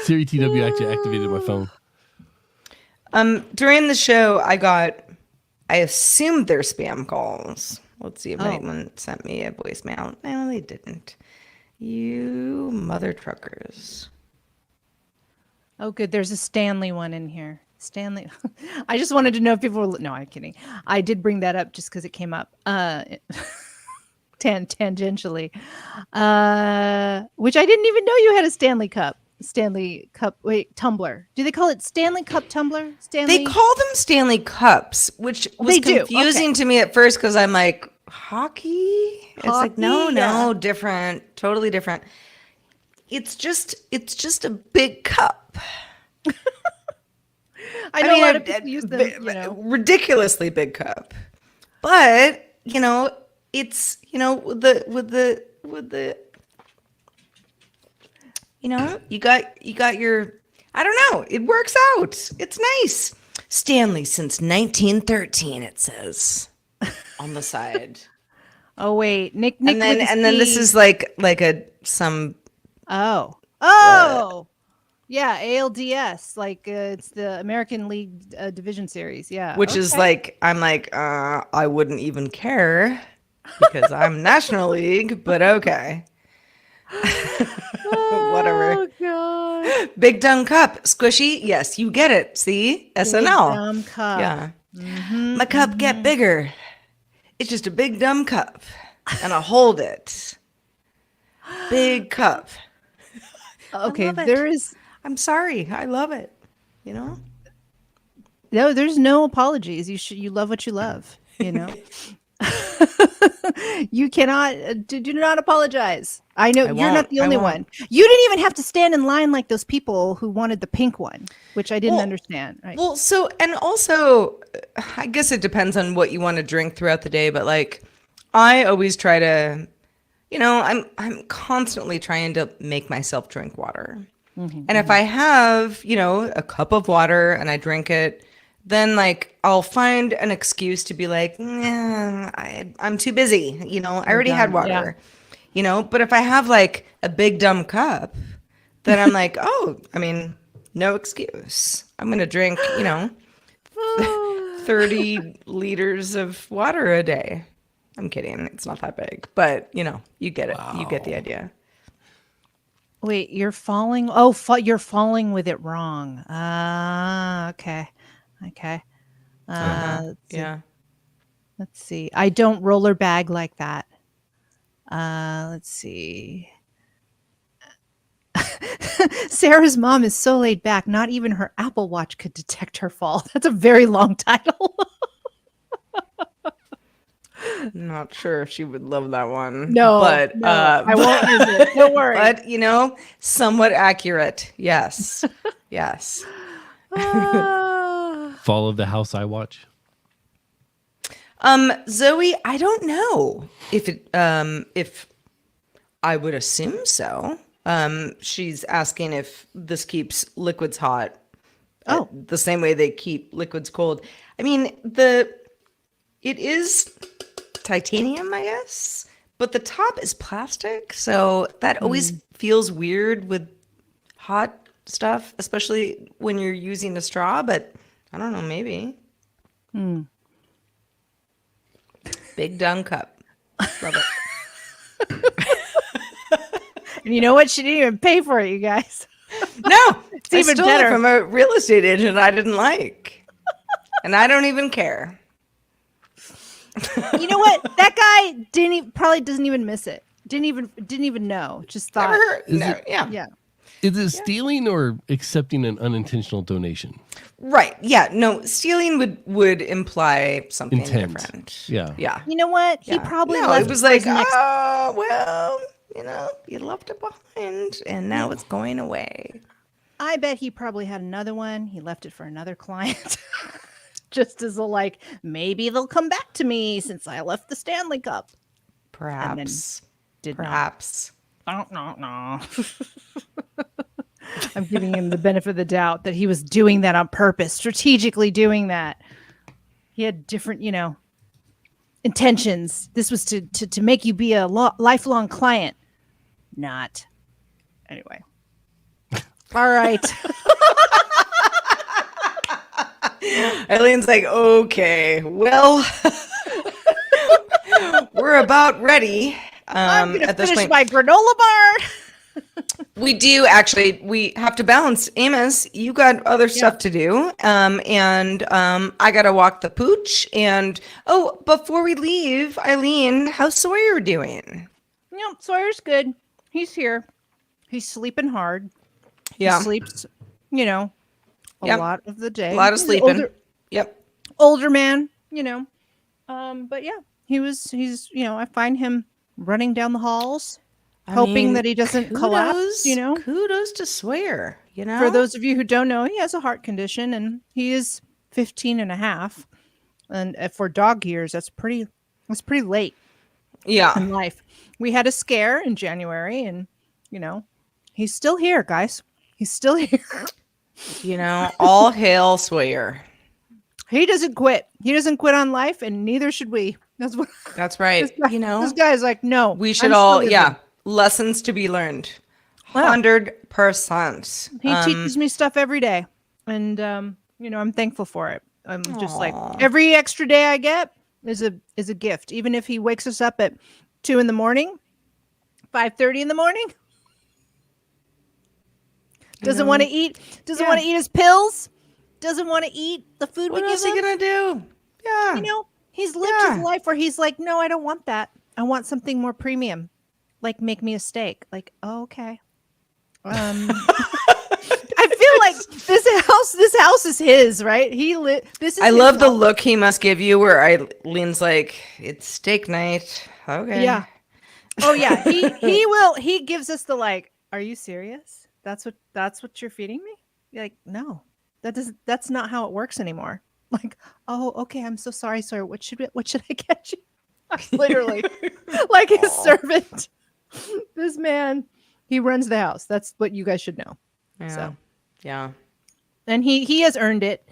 actually activated my phone. During the show, I assumed they're spam calls. Let's see if anyone sent me a voicemail. No, they didn't. You mother truckers. Oh, good. There's a Stanley one in here. Stanley. I just wanted to know if people were. No, I'm kidding. I did bring that up just because it came up tangentially, which I didn't even know you had a Stanley Cup. Tumbler. Do they call it Stanley Cup tumbler? Stanley. They call them Stanley Cups, which was They do, confusing to me at first because I'm like, hockey? It's like, no, Hockey? Yeah. different, totally different. It's just a big cup. I know a lot of people use them. Ridiculously big cup. But, it's, with the you got your, I don't know, it works out. It's nice. Stanley since 1913, it says on the side. Oh wait, Nick. And then this is like some yeah, ALDS, like it's the American League Division Series, yeah. which is like, I'm like, I wouldn't even care because I'm National League, but okay. Whatever. Oh god. Big dumb cup, squishy. Yes, you get it. See, SNL. Big dumb cup. Yeah. My cup get bigger. It's just a big dumb cup, and I hold it. Big cup. Okay, love it. there is I'm sorry. I love it. no. There's no apologies. You love what you love. You cannot do not apologize. I know you're not the only one. You didn't even have to stand in line like those people who wanted the pink one, which I didn't understand. Right. Well, so, and also, I guess it depends on what you want to drink throughout the day, but like, I always try to, I'm constantly trying to make myself drink water. And if I have, a cup of water and I drink it then like I'll find an excuse to be like, I'm too busy. I already had done. Yeah. water. But if I have like a big dumb cup, then I'm like, oh, I mean, no excuse. I'm gonna drink, 30 liters of water a day. I'm kidding. It's not that big, but you get it. You get the idea. Wait, you're falling. Oh, you're falling with it wrong. Ah, okay. Okay. Yeah. Let's see. I don't roller bag like that. Let's see. Sarah's mom is so laid back, not even her Apple Watch could detect her fall. That's a very long title. Not sure if she would love that one. No, but I won't use it. Don't worry. But somewhat accurate. Yes. Yes. Fall of the house I watch. Zoe, I don't know if I would assume so. She's asking if this keeps liquids hot. The same way they keep liquids cold. I mean, it is titanium, I guess, but the top is plastic, so that always feels weird with hot stuff, especially when you're using a straw, but I don't know, maybe. Big dumb cup. Love it. And you know what? She didn't even pay for it, you guys. No, It's I even stole better. it from a real estate agent I didn't like, and I don't even care. You know what? That guy probably doesn't even miss it. Didn't even know. Just thought. Never heard. Is No, it- yeah. Yeah. Is it stealing or accepting an unintentional donation? Right. Yeah. No, stealing would imply something Intent. different. Yeah. Yeah. You know what? He Yeah. probably no. left It was for like, his next. oh well, you left it behind, and now it's going away. I bet he probably had another one. He left it for another client. Just as maybe they'll come back to me since I left the Stanley Cup. Perhaps. Did not. Perhaps. No. I'm giving him the benefit of the doubt that he was doing that on purpose, strategically doing that. He had different, intentions. This was to make you be a lifelong client. Not. Anyway. All right. Eileen's like, okay, well, we're about ready. I'm going to at this finish point. my granola bar. We do actually. We have to balance. Amos, you got other stuff to do, and I gotta walk the pooch. And before we leave, Eileen, how's Sawyer doing? Sawyer's good. He's here. He's sleeping hard. Yeah, He sleeps, a Yep. lot of the day. a lot of He's sleeping. Yep. older man, but yeah, he's I find him running down the halls, hoping that he doesn't collapse, Kudos to Sawyer, For those of you who don't know, he has a heart condition and he is 15 and a half. And for dog years, that's pretty late Yeah. in life. We had a scare in January and, he's still here, guys. He's still here. All hail Sawyer. He doesn't quit. He doesn't quit on life and neither should we. That's what That's right. this guy is like, no. We should I'm still all, with yeah, him. lessons to be learned. Wow. 100%. He teaches me stuff every day. And, I'm thankful for it. I'm just like, Aw. every extra day I get is a gift. Even if he wakes us up at 2 a.m, 5:30 in the morning. Doesn't want to eat. Doesn't want to eat his pills. Doesn't want to eat the food What we else give are you him. gonna do? Yeah. He's lived his life where he's like, no, I don't want that. I want something more premium. Like make me a steak. Like, oh, okay. I feel like this house is his, right? This is I his love the house. look he must give you where Eileen's like, it's steak night. Okay. Yeah. Oh yeah. He gives us the like, are you serious? That's what you're feeding me? You're like, no. That's not how it works anymore. Like, oh, okay, I'm so sorry, sir. What should I get you? Literally. Like his servant. This man, he runs the house. That's what you guys should know. Yeah. So. Yeah. And he has earned it.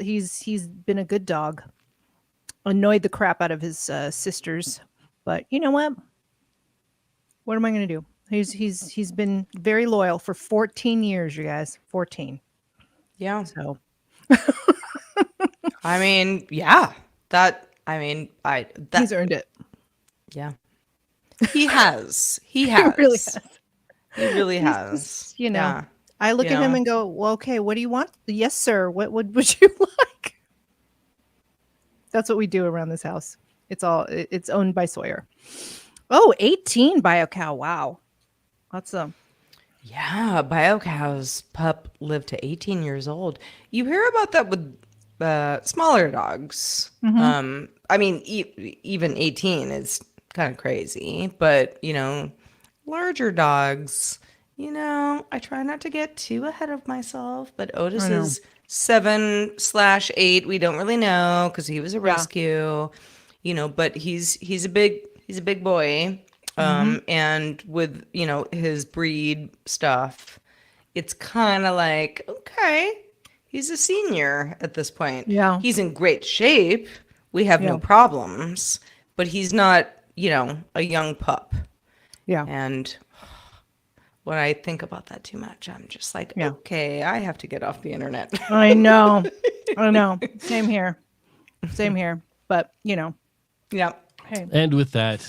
He's been a good dog. Annoyed the crap out of his sisters, but you know what? What am I going to do? He's been very loyal for 14 years, you guys. 14. Yeah. So I mean, yeah. he's earned it. Yeah. He has. He He has. really has. He really He's has. just, you know, Yeah. I look You at him know. and go, well, okay, what do you want? Yes, sir. What would you like? That's what we do around this house. It's owned by Sawyer. Oh, 18 BioCow. Wow. That's Yeah, BioCow's pup lived to 18 years old. You hear about that with smaller dogs. I mean, even 18 is kind of crazy, but larger dogs, I try not to get too ahead of myself, but Otis I know. is 7/8. We don't really know because he was a rescue, but he's a big boy. And with, his breed stuff, it's kind of like, okay, he's a senior at this point. Yeah. He's in great shape. We have no Yeah. problems, but he's not, a young pup. yeah. And when I think about that too much, I'm just like, Yeah. okay, I have to get off the internet. I know. I know. Same here. Same here. But, Yeah. hey. And with that,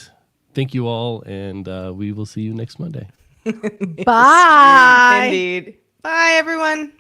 thank you all, and we will see you next Monday. Bye. Indeed. Bye, everyone.